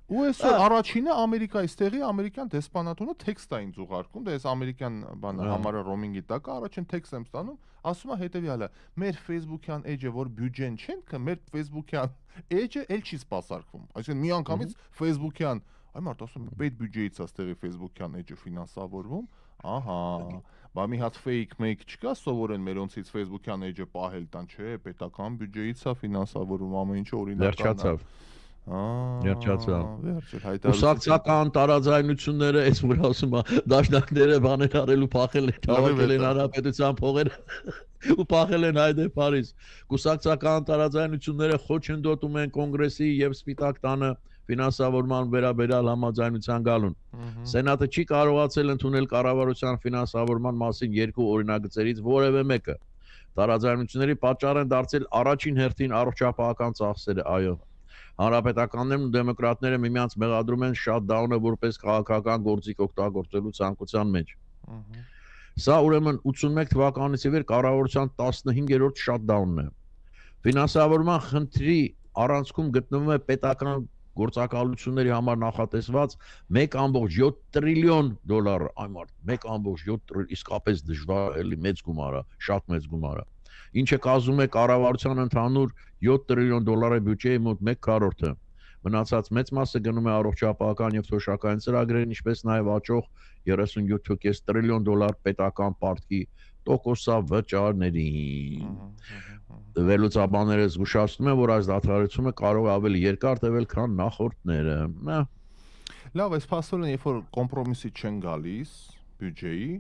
Ու այսօր առաջինը Ամերիկայից տեղի ամերիկյան դեսպանատունը տեքստ է ինձ ուղարկում, դե այս ամերիկյան բանը համարը ռոմինգի տակ առաջին տեքստ եմ ստանում, ասում է հետևյալը. մեր Facebook-յան էջը որ բյուջեն չենք, մեր Facebook-յան էջը էլ չի սպասարկվում։ Այսինքն մի անգամից Facebook-յան, այ մարդ ասում է պետ բյուջեից է ստեղի Facebook-յան էջը ֆինանսավորվում, ահա, բա մի հատ fake make չկա, սովորեն մերոնցից Facebook-յան էջը պահել տան, չէ, պետական բյուջեից է ֆինանսավորվում, ամեն ինչը օրինական է։ Կուսակցական տարաձայնությունները, այս որ ասում է, դաշնակները բաներ արելու փախել են, հավաքել են հանրապետության փողերը ու փախել են Հայդե Փարիզ։ Կուսակցական տարաձայնությունները խոչընդոտում են կոնգրեսի եւ Սպիտակ տանը ֆինանսավորման վերաբերյալ համաձայնության գալուն։ Սենատը չի կարողացել ընդունել կառավարության ֆինանսավորման մասին երկու օրինագծերից որևէ մեկը։ Տարաձայնությունների պատճառ են դարձել առաջին հերթին առողջապահական ծախսերը, այո։ Հանրապետականներն ու դեմոկրատները միմյանց մեղադրում են շատդաունը որպես քաղաքական գործիք օգտագործելու ցանկության մեջ։ Սա ուրեմն 81 թվականից ի վեր կառավարության 15-րդ շատդաունն է։ Ֆինանսավորման խնդրի առանցքում գտնվում է պետական գործակալությունների համար նախատեսված 1.7 տրիլիոն դոլար, այ մարդ, 1.7 տրիլիոն, իսկապես դժվար էլի մեծ գումար է, շատ մեծ գումար է։ Ինչը կազմում է կառավարության ընդհանուր 7 տրիլիոն դոլարի բյուջեի մոտ 1/4-ը։ Մնացած մեծ մասը գնում է առողջապահական եւ սոցիալական ծրագրերին, ինչպես նաեւ աճող 37.5 տրիլիոն դոլար պետական պարտքի տոկոսավճարներին։ Վերլուծաբանները զգուշացնում են, որ այս դադարեցումը կարող է ավելի երկար տևել, քան նախորդները։ Լավ, այս փաստորեն, երբ որ կոմպրոմիսի չեն գալիս բյուջեի,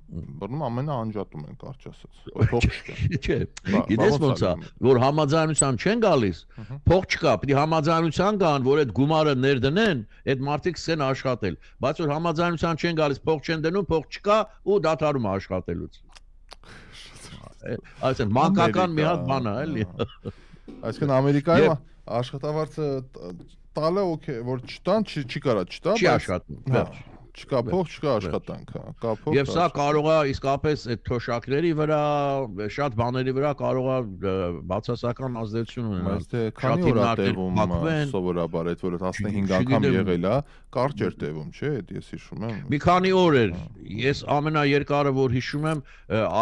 բռնում ամենը անջատում են, կարճ ասած։ Փող չկա։ Չէ, գիտես ոնց է, որ համաձայնության չեն գալիս, փող չկա, պիտի համաձայնության գան, որ այդ գումարը ներդնեն, այդ մարդիկ սկսեն աշխատել, բայց որ համաձայնության չեն գալիս, փող չեն դնում, փող չկա ու դադարում է աշխատելուց։ Այսինքն մանկական մի հատ բան է, էլի։ Այսինքն Ամերիկայում աշխատավարձը տալը օքեյ, որ չտան, չի կարա չտա, չի աշխատում, վերջ։ Չկա փող, չկա աշխատանք, կա փող։ Եվ սա կարող է իսկապես այդ թոշակների վրա, շատ բաների վրա կարող է բացասական ազդեցություն ունենալ։ Բայց դե քանի օր է տևում սովորաբար այդ որ 15 անգամ եղել է, կարճ էր տևում, չէ՞, այդ ես հիշում եմ։ Մի քանի օր էր։ Ես ամենաերկարը որ հիշում եմ,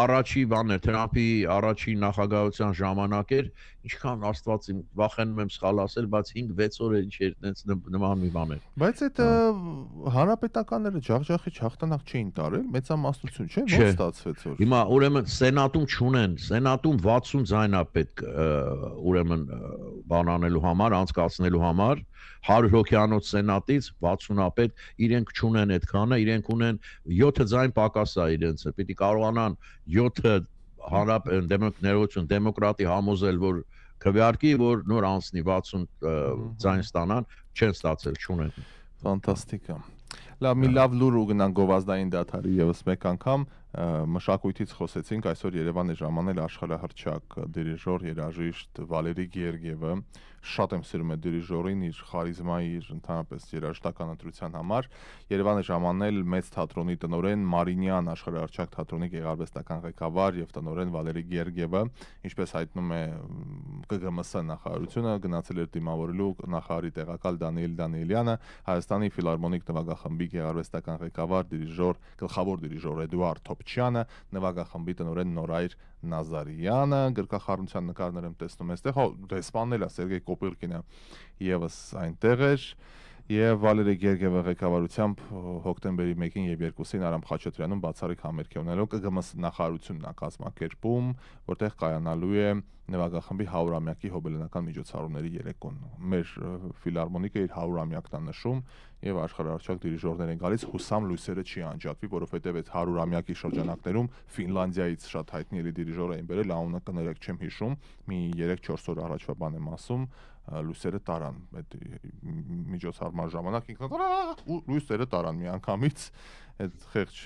առաջի բանն էր, Թրամփի առաջի նախագահության ժամանակ էր, ինչքան Աստված իմ վախենում եմ սխալ ասել, բայց 5-6 օր ինչ էր տենց նման մի բան էր։ Բայց այդ հանրապետականները ջախջախի հաղթանակ չէին տարել, մեծամասնություն չէ, ո՞նց ստացվեց որ։ Հիմա ուրեմն սենատում չունեն, սենատում 60 ձայն է պետք ուրեմն բան անելու համար, անցկացնելու համար, 100 հոգյանոց սենատից 60-ը պետք, իրենք չունեն այդքանը, իրենք ունեն 7 ձայն պակաս է իրենց, պիտի կարողանան 7 ներողություն դեմոկրատի համոզել, որ քվեարկի, որ նոր անցնի 60 ձայն ստանան, չեն ստացել, չունեն։ Ֆանտաստիկ է։ Լավ, մի լավ լուր ու գնանք գովազդային դաթարի եւս մեկ անգամ, մշակույթից խոսեցինք, այսօր Երևանի ժամանել աշխարհահռչակ դիրիժոր երաժիշտ Վալերի Գերգիևը, շատ եմ սիրում այդ դիրիժորին, իր խարիզմայի, իր ընդհանրապես երաժշտական ընտրության համար, Երևանի ժամանել մեծ թատրոնի տնօրեն Մարինյան աշխարհահռչակ թատրոնի գեղարվեստական ղեկավար եւ տնօրեն Վալերի Գերգիևը, ինչպես հայտնում է ԿԳՄՍ նախարարությունը, գնացել էր դիմավորելու նախարարի տեղակալ Դանիել Դանիելյանը, Հայաստանի ֆիլհարմոնիկ նվագախմբի գեղարվեստական ղեկավար դիրիժոր, գլխավոր դիրիժոր Էդուարդ Թոփչյանը, նվագախմբի տնօրեն Նորայր Նազարյանը, գրկախառնության նկարներ եմ տեսնում այստեղ, դեսպանն էլ է Սերգեյ Կոպիլկինը եւս այնտեղ էր եւ Վալերի Գերգիևը ղեկավարությամբ հոկտեմբերի 1-ին եւ 2-ին Արամ Խաչատրյանում բացառիկ համերգ է ունենալու ԿԳՄՍ նախարարությունն է կազմակերպում, որտեղ կայանալու է նվագախմբի 100-ամյակի հոբելենական միջոցառումների երեկոն։ Մեր ֆիլհարմոնիկը իր 100-ամյակն է նշում եւ աշխարհահռչակ դիրիժորներ են գալիս, հուսամ լույսերը չի անջատվի, որովհետեւ այդ 100-ամյակի շրջանակներում Ֆինլանդիայից շատ հայտնի էլի դիրիժոր էին բերել, անունը կներեք չեմ հիշում, մի 3-4 օր առաջվա բան եմ ասում, լույսերը տարան այդ միջոցառման ժամանակ ինքնատար լույսերը տարան միանգամից այդ խեղճ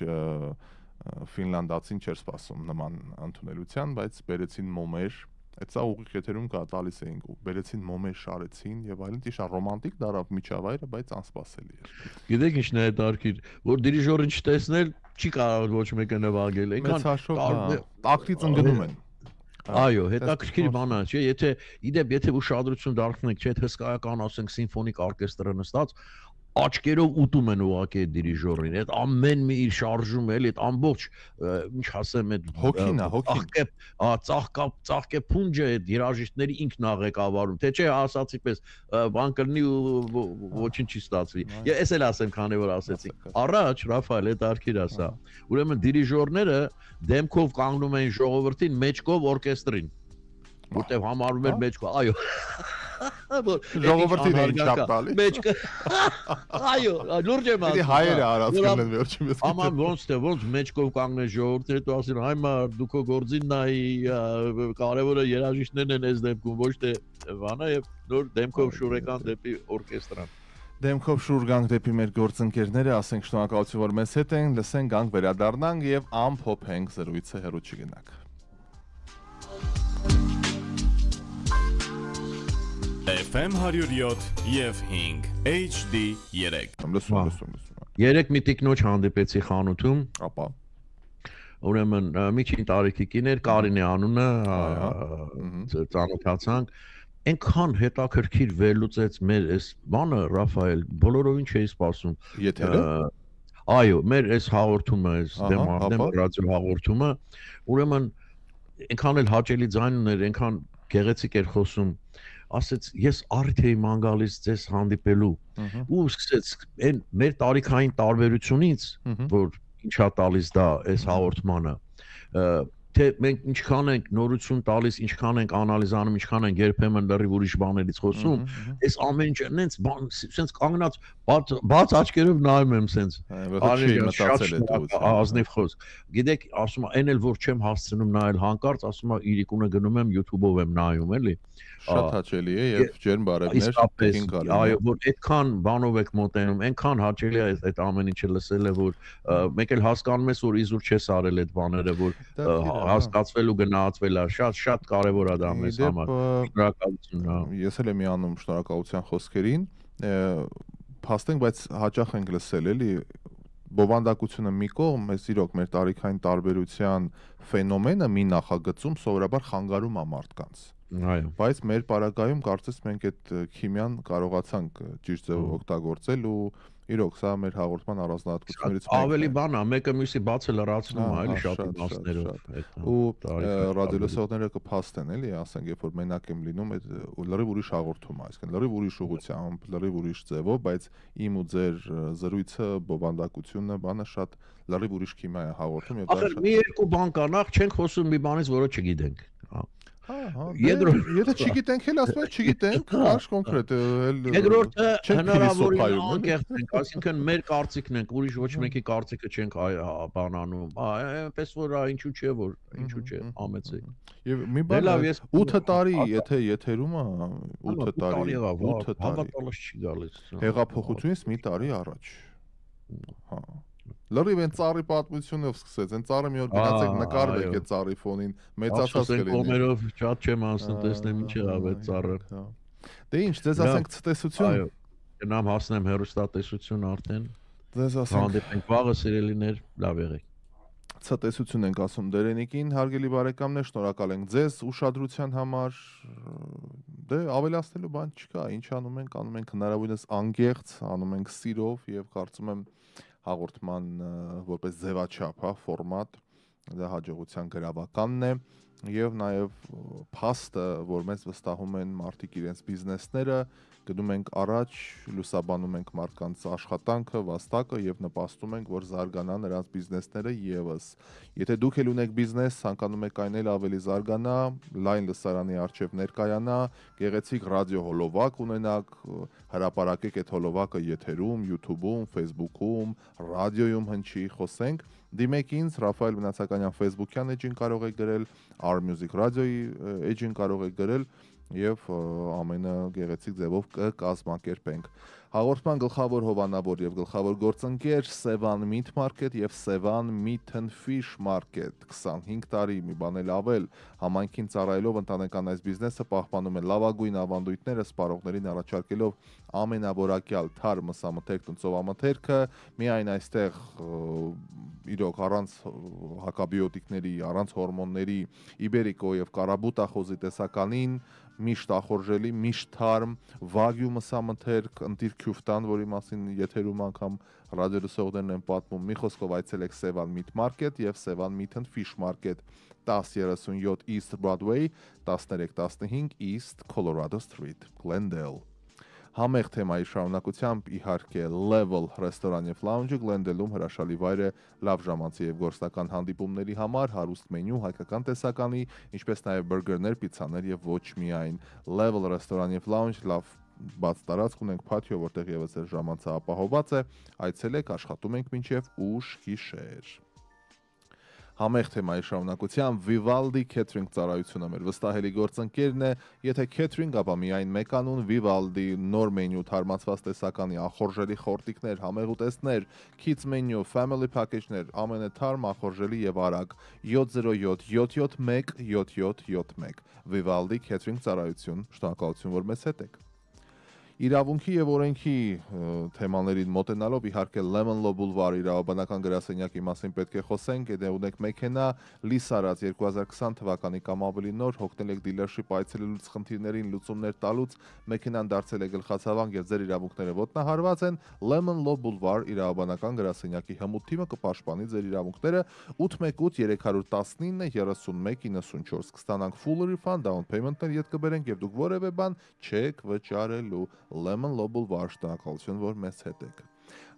ֆինլանդացին չէր սպասում նման ընդունելության, բայց բերեցին մոմեր, այդ սա ուղիղ եթերում կա տալիս էինք, բերեցին մոմեր, շարեցին եւ այլն, ճիշտ ռոմանտիկ դարավ միջավայրը, բայց անսպասելի էր։ Գիտեք ինչն է հետարքիր, որ դիրիժորին չտեսնել չի կարող ոչ մեկը նվագել, այնքան տակտից ընկնում են։ Այո, հետաքրքիր բան է, չէ՞, եթե ուշադրություն դարձնենք, չէ՞, հսկայական, ասենք, սիմֆոնիկ օրկեստրը նստած, աչքերով ուտում են ուղակի այդ դիրիժորին, այդ ամեն մի իր շարժում էլի, այդ ամբողջ, ինչ ասեմ, այդ հոգին է, ծաղկե փունջը այդ երաժիշտների ինքն է ղեկավարում, թե չէ, ասացի պես, բան կլինի ու ոչինչ չի ստացվի։ Ես էլ ասեմ, քանի որ ասեցի։ Առաջ Ռաֆայել, այդ արքիր ասա։ Ուրեմն դիրիժորները դեմքով կանգնում էին ժողովրդին, մեջքով օրկեստրին, որտեղ համարվում էր մեջքով, այո։ Ժողովրդին էին չափ տալի։ Մեջքը։ Այո, լուրջ եմ ասում։ Դե հայերը արածքն են վերջինս։ Աման ոնց մեջքով կանգնել ժողովուրդը, հետո ասին, «Հայմա, դու քո գործին նայի, կարևորը երաժիշտներն են այս դեպքում, ոչ թե բանը» եւ նոր դեմքով շուրեկան դեպի օրկեստրան։ Դեմքով շուր գանք դեպի մեր գործընկերները, ասենք շնորհակալություն, որ մեզ հետ են, լսենք, գանք վերադառնանք եւ ամփոփենք զրույցը, հեռու չգնանք։ FM 107 եւ 5 HD 3 Լսում։ Երեք մի տիկնոջ հանդիպեցի խանութում։ Ապա Ուրեմն միջին տարիքի կիներ, Կարինե անունը, ծանոթացանք։ Այնքան հետաքրքիր վերլուծեց մեր այս բանը, Ռաֆայել, բոլորովին չէի սպասում։ Եթերը։ Այո, մեր այս հաղորդումը, այս դեմարդեմ ռադիո հաղորդումը, ուրեմն այնքան էլ հաճելի ձայն ուներ, այնքան գեղեցիկ էր խոսում, ասեց, ես առիթ էի ման գալիս ձեզ հանդիպելու, ու սկսեց այն մեր տարիքային տարբերությունից, որ ինչա տալիս դա այս հաղորդմանը, թե մենք ինչքան ենք նորություն տալիս, ինչքան ենք անալիզանում, ինչքան ենք երբեմն լրիվ ուրիշ բաներից խոսում, այս ամեն ինչը նենց բան, սենց կանգնած բաց աչքերով նայում եմ սենց։ Ազնիվ խոսք։ Գիտեք, ասում եմ, այն էլ որ չեմ հասցնում նայել հանկարծ, ասում եմ, իրիկունը գնում եմ YouTube-ով եմ նայում, էլի։ Շատ հաճելի է եւ ջերմ բարևներ տեքին գալու։ Այո, որ այդքան բանով եք մոտենում, այնքան հաճելի է այդ ամեն ինչը լսելը, որ մեկ էլ հասկանում ես, որ իզուր չես արել այդ բաները, որ հասկացվել ու գնահատվել է, շատ կարևոր է դա մեզ համար։ Շնորհակալություն։ Ես էլ եմ միանում շնորհակալության խոսքերին, փաստենք, բայց հաճախ ենք լսել, էլի բովանդակությունը մի կողմ, այս իրոք մեր տարիքային տարբերության ֆենոմենը մի նախագծում սովորաբար խանգարում է մարդկանց։ Այո։ Բայց մեր պարագայում կարծես մենք այդ քիմիան կարողացանք ճիշտ ձևով օգտագործել ու իրոք սա մեր հաղորդման առանձնահատկություններից մեկն է։ Ավելի բան է, մեկը մյուսի բացը լրացնում է, էլի շատ իմաստներով։ Ու ռադիոլսողները կփաստեն, էլի, ասենք, երբ որ մենակ եմ լինում, այդ լրիվ ուրիշ հաղորդում է, այսինքն լրիվ ուրիշ ուղղությամբ, լրիվ ուրիշ ձևով, բայց իմ ու ձեր զրույցը, բովանդակությունը, բանը շատ լրիվ ուրիշ քիմիա է հաղորդում եւ դա շատ։ Մի երկու բան կա, նախ չենք խոսում մի բանից, որը չգիտենք։ Եթե չգիտենք էլ ասում եք չգիտենք, քաշ կոնկրետ երկրորդը հնարավորին անկեղծ, այսինքն մեր կարծիքն ենք, ուրիշ ոչ մեկի կարծիքը չենք բանանում, այնպես որ ինչու՞ չէ, որ ինչու՞ չէ, ամեցեք։ Եվ մի բան 8 տարի, եթե եթերում է 8 տարի, հավատալս չի գալիս։ Հեղափոխությունից մի տարի առաջ։ Հա։ Լրիվ այն ծառի պատմությունով սկսեց, այն ծառը մի օր գնացեք նկարվեք այդ ծառի ֆոնին, մեծացած կլինի։ Կոմերով շատ չեմ ասում, տեսնեմ ինչ եղավ այդ ծառը։ Դե ինչ, ձեզ ասենք ցտեսություն։ Այո, գնամ հասնեմ հեռուստատեսություն արդեն։ Ձեզ ասենք հանդիպենք վաղը սիրելիներ, լավ եղեք։ Ցտեսություն ենք ասում Դերենիկին, հարգելի բարեկամներ, շնորհակալ ենք ձեզ ուշադրության համար։ Դե ավելացնելու բան չկա, ինչ անում ենք հնարավորինս անգեղծ, անում ենք սիրով եւ կարծում եմ հաղորդման որպես ձևաչափ, ֆորմատ, դա հաջողության գրավականն է եւ նաեւ փաստը, որ մեզ վստահում են մարդիկ իրենց բիզնեսները, գնում ենք առաջ, լուսաբանում ենք մարդկանց աշխատանքը, վաստակը եւ նպաստում ենք, որ զարգանա նրանց բիզնեսները եւս։ Եթե դուք էլ ունեք բիզնես, ցանկանում եք այն էլ ավելի զարգանա, լայն լսարանի առջև ներկայանա, գեղեցիկ ռադիո հոլովակ ունենաք, հրապարակեք այդ հոլովակը եթերում, YouTube-ում, Facebook-ում, ռադիոյում հնչի, խոսենք։ Դիմեք ինձ, Ռաֆայել Մնացականյան Facebook-յան էջին կարող եք գրել, R-Music Radio-ի էջին կարող եք գրել եւ ամենը գեղեցիկ ձևով կկազմակերպենք։ Հաղորդման գլխավոր հովանավոր եւ գլխավոր գործընկեր Sevan Meat Market եւ Sevan Meat and Fish Market 25 տարի մի բան էլ ավել համայնքին ծառայելով ընտանեկան այս բիզնեսը պահպանում է լավագույն ավանդույթները սպառողներին առաջարկելով ամենավորակյալ թար մսամթերք տնցովամթերքը միայն այստեղ իրոք առանց հակաբիոտիկների, առանց հորմոնների իբերիկո եւ կարաբուտախոզի տեսականին միշտ ախորժելի, միշտ թարմ, վագյու մսամթերք, ընտիր քյուֆտան, որի մասին եթերում անգամ ռադիոլսողներն են պատմում, մի խոսքով այցելեք Sevan Meat Market եւ Sevan Meat and Fish Market 1037 East Broadway, 1315 East Colorado Street, Glendale։ Համեղ թեմայի շարունակությամբ իհարկե Level ռեստորան եւ լաունջը Glendale-ում հրաշալի վայր է լավ ժամանցի եւ գործնական հանդիպումների համար, հարուստ մենյու, հայկական տեսականի, ինչպես նաեւ բուրգերներ, պիցցաներ եւ ոչ միայն Level ռեստորան եւ լաունջ լավ բաց տարածք ունենք փաթիո, որտեղ եւս է ժամանցը ապահովված է, այցելեք, աշխատում ենք մինչեւ ուշ գիշեր։ Համեղ թեմայի շարունակությամբ Vivaldi Catering ծառայությունը մեր վստահելի գործընկերն է, եթե catering, ապա միայն մեկ անուն Vivaldi նոր մենյու, թարմացված տեսականի, ախորժելի խորտիկներ, համեղ ուտեստներ, kids menu, family package-ներ, ամենաթարմ, ախորժելի եւ արագ 707 771 7771 Vivaldi Catering ծառայություն, շնորհակալություն, որ մեզ հետ եք։ Իրավունքի եւ օրենքի թեմաներին մոտենալով իհարկե Lemon Law Boulevard իրավաբանական գրասենյակի մասին պետք է խոսենք, եթե ունեք մեքենա, լիսարած 2020 թվականի կամ ավելի նոր, հոգնել եք դիլերշիպ այցելելուց խնդիրներին լուծումներ տալուց, մեքենան դարձել է գլխացավանք եւ ձեր իրավունքները ոտնահարված են, Lemon Law Boulevard իրավաբանական գրասենյակի հմուտ թիմը կպաշտպանի ձեր իրավունքները 818 319 3194 կստանանք full refund, down payment-ներ ետ կբերենք եւ դուք որևէ բան չեք վճարելու Lemon Law Boulevard շնորհակալություն, որ մեզ հետ եք։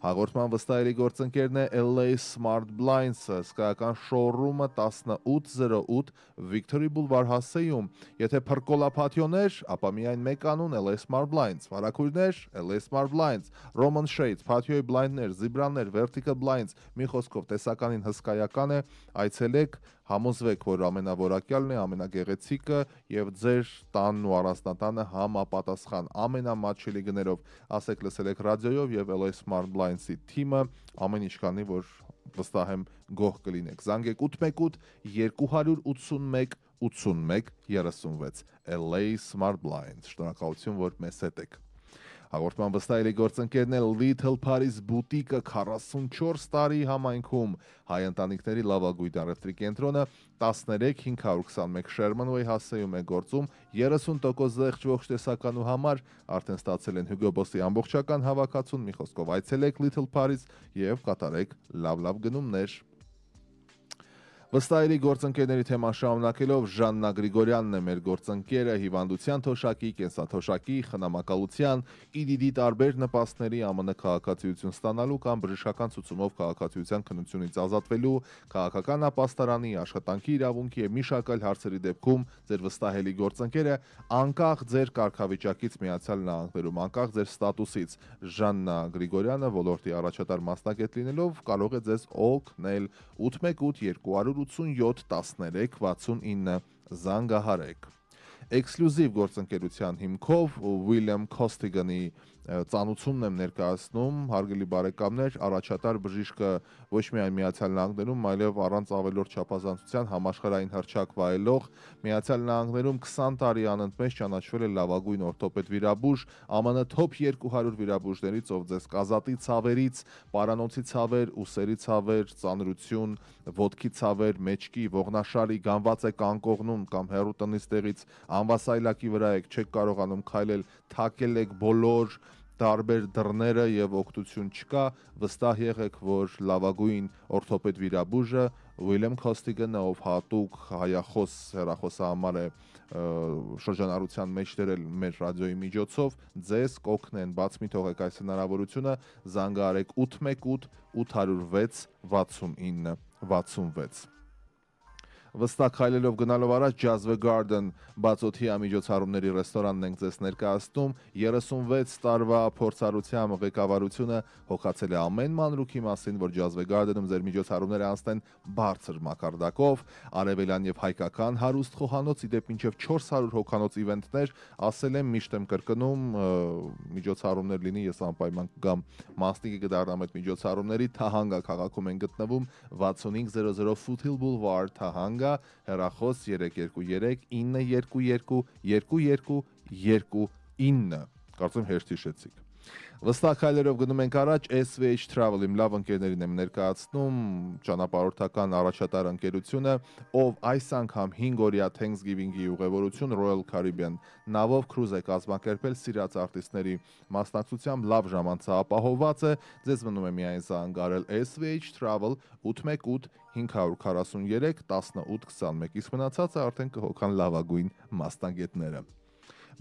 Հաղորդման վստահելի գործընկերն է LA Smart Blinds-ը, սկայական շոուրումը 1808 Victory Boulevard հասեյում։ Եթե փրկոլապաթիոներ, ապա միայն մեկ անուն LA Smart Blinds, վարակույրներ, LA Smart Blinds, Roman Shades, փաթիոյի բլայնդներ, զիբրաներ, vertical blinds, մի խոսքով տեսականին հսկայական է, այցելեք, համոզվեք, որ ամենավորակյալն է, ամենագեղեցիկը եւ ձեր տանն ու առանձնատանը համապատասխան ամենամատչելի գներով, ասեք լսել եք ռադիոյով եւ LA Smart Blinds-ի թիմը ամեն ինչ կանի, որ վստահ եմ գոհ կլինեք։ Զանգեք 818 281 81 36 LA Smart Blinds։ Շնորհակալություն, որ մեզ հետ եք։ Հաղորդման վստահելի գործընկերն է Little Paris բուտիկը 44 տարի համայնքում հայ ընտանիքների լավագույն առևտրի կենտրոնը 13521 Sherman Way հասեյում է գործում 30% զեղչ ողջ տեսականու համար արդեն ստացել են Hugo Boss-ի ամբողջական հավաքածուն մի խոսքով այցելեք Little Paris եւ կատարեք լավ գնումներ Վստահելի գործընկերների թեման շարունակելով Ժաննա Գրիգորյանն է մեր գործընկերը հիվանդության թոշակի, կենսաթոշակի, խնամակալության, EDD տարբեր նպաստների ԱՄՆ քաղաքացիություն ստանալու կամ բժշկական ցուցումով քաղաքացիության քննությունից ազատվելու, քաղաքական ապաստարանի, աշխատանքի իրավունքի եւ մի շարք այլ հարցերի դեպքում ձեր վստահելի գործընկերը անկախ ձեր կարգավիճակից Միացյալ Նահանգներում, անկախ ձեր ստատուսից Ժաննա Գրիգորյանը ոլորտի առաջատար մասնագետ լինելով կարող է ձեզ օգնել 818 287-13-69 զանգահարեք։ Էքսկլյուզիվ գործընկերության հիմքով William Costigan-ի ծանուցումն եմ ներկայացնում, հարգելի բարեկամներ, առաջատար բժիշկը ոչ միայն Միացյալ Նահանգներում, այլև առանց ավելորդ չափազանցության համաշխարհային հռչակ վայելող Միացյալ Նահանգներում 20 տարի անընդմեջ ճանաչվել է լավագույն օրթոպեդ վիրաբույժ, ԱՄՆ top 200 վիրաբույժներից, ով ձեզ կազատի ցավերից, պարանոցի ցավեր, ուսերի ցավեր, ծանրություն, ոտքի ցավեր, մեջքի, ողնաշարի, գանված եք անկողնում կամ հեռու տնից տեղից անվասայլակի վրա եք, չեք կարողանում քայլել, թակել եք բոլոր տարբեր դռները եւ օգտություն չկա, վստահ եղեք, որ լավագույն օրթոպեդ վիրաբույժը Ուիլյամ Քոստիգենը, ով հատուկ հայախոս հեռախոսահամար է շրջանառության մեջ դրել մեր ռադիոյի միջոցով, ձեզ կօգնեն, բաց մի թողեք այս հնարավորությունը, զանգահարեք 818 806 69 66 Վստահ քայլելով գնալով առաջ Jazz Garden բացօթյա միջոցառումների ռեստորանն ենք ձեզ ներկայացնում 36 տարվա փորձառությամբ ղեկավարությունը հոգացել է ամեն մանրուքի մասին, որ Jazz Garden-ում ձեր միջոցառումները անցնեն բարձր մակարդակով, արևելյան եւ հայկական հարուստ խոհանոց, իդեպ մինչեւ 400 հոգանոց իվենտներ, ասել եմ, միշտ եմ կրկնում, միջոցառումներ լինի, ես անպայման կգամ մասնիկի կդառնամ այդ միջոցառումների, Թահանգա քաղաքում են գտնվում 6500 Foothill Boulevard Թահանգ հեռախոս 323 922 2229 Կարծում հեշտ հիշեցիք Վստահ քայլերով գնում ենք առաջ SVH Travel իմ լավ ընկերներին եմ ներկայացնում ճանապարհորդական առաջատար ընկերությունը ով այս անգամ 5 օրյա Thanksgiving-ի ուղևորություն Royal Caribbean նավով կրուզ է կազմակերպել սիրած արտիստների մասնակցությամբ լավ ժամանցը ապահովված է ձեզ մնում է միայն զանգարել SVH Travel 818 543 1821 իսկ մնացածը արդեն կհոգան լավագույն մասնագետները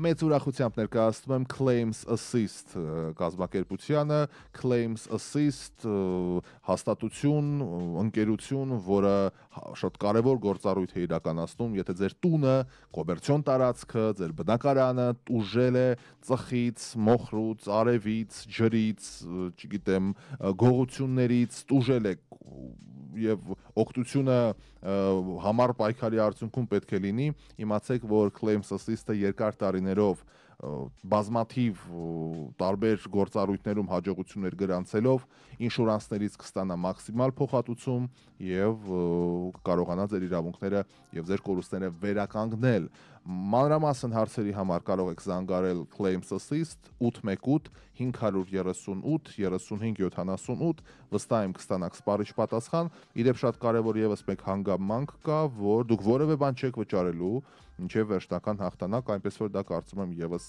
Մեծ ուրախությամբ ներկայացնում եմ Claims Assist կազմակերպությանը, Claims Assist հաստատություն, ընկերություն, որը շատ կարևոր գործառույթ է իրականացնում, եթե ձեր տունը, կոմերցիոն տարածքը, ձեր բնակարանը տուժել է ծխից, մոխրուց, արևից, ջրից, չգիտեմ, գողություններից, տուժել է եւ օգտությունը համառ պայքարի արդյունքում պետք է լինի, իմացեք, որ Claims Assist-ը երկար տարիներով բազմաթիվ տարբեր գործառույթներում հաջողություններ գրանցելով ինշուրանսներից կստանա մաքսիմալ փոխհատուցում եւ կարողանա ձեր իրավունքները եւ ձեր կորուստները վերականգնել մանրամասն հարցերի համար կարող եք զանգարել Claims Assist 818 538 3578 վստահ եմ կստանաք սպառիչ պատասխան իդեպ շատ կարեւոր եւս մեկ հանգամանք կա որ դուք որևէ բան չեք վճարելու ինչեւ վերջնական հաղթանակ այնպես որ դա կարծում եմ եւս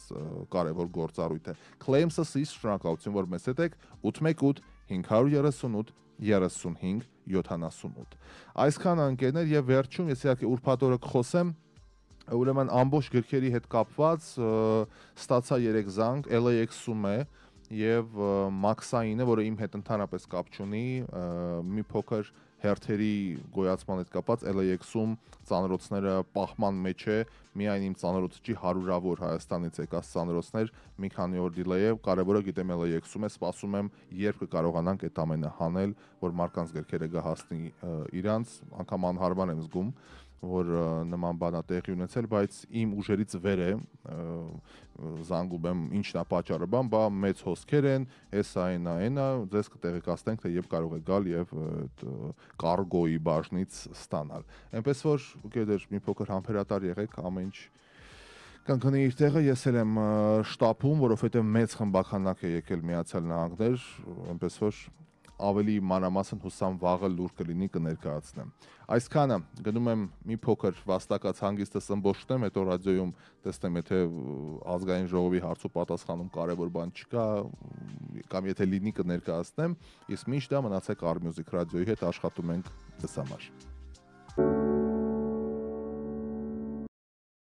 կարեւոր գործառույթ է Claims Assist շնորհակալություն որ մեզ հետ եք 818 538 35 78 Այսքան անկերներ եւ վերջում ես իհարկե ուրբաթ օրը կխոսեմ Ուրեմն ամբողջ գրքերի հետ կապված ստացա 3 զանգ LAX-ում է եւ Maxine-ը, որը իմ հետ ընդհանրապես կապ չունի, մի փոքր հերթերի գոյացման հետ կապված LAX-ում ծանրոցները պահման մեջ է, միայն իմ ծանրոցը չի հարյուրավոր Հայաստանից եկած ծանրոցներ, մի քանի օր դիլեյ է, կարևորը գիտեմ LAX-ում է, սպասում եմ, երբ կկարողանանք այդ ամենը հանել, որ մարկանց գրքերը գահասնի իրանց, անգամ անհարմար եմ զգում որ նման բան է տեղի ունեցել, բայց իմ ուժերից վեր է զանգում եմ ինչն է պատճառը, բա մեծ հոսքեր են, էսա այնա, ձեզ կտեղեկացնենք, թե երբ կարող է գալ եւ կարգոյի բաժնից ստանալ։ Այնպես որ գիտեր մի փոքր համբերատար եղեք, ամեն ինչ կանգնի իր տեղը, ես էլ եմ շտապում, որովհետեւ մեծ խմբականակ է եկել Միացյալ Նահանգներ, այնպես որ ավելի մանրամասն հուսամ վաղը լուր կլինի կներկայացնեմ։ Այսքանը գնում եմ մի փոքր վաստակած հանգիստս ըմբոշխնեմ, հետո ռադիոյում տեսնեմ, եթե ազգային ժողովի հարց ու պատասխանում կարևոր բան չկա, կամ եթե լինի կներկայացնեմ, իսկ մինչ դա մնացեք Ar Music ռադիոյի հետ աշխատում ենք ձեզ համար։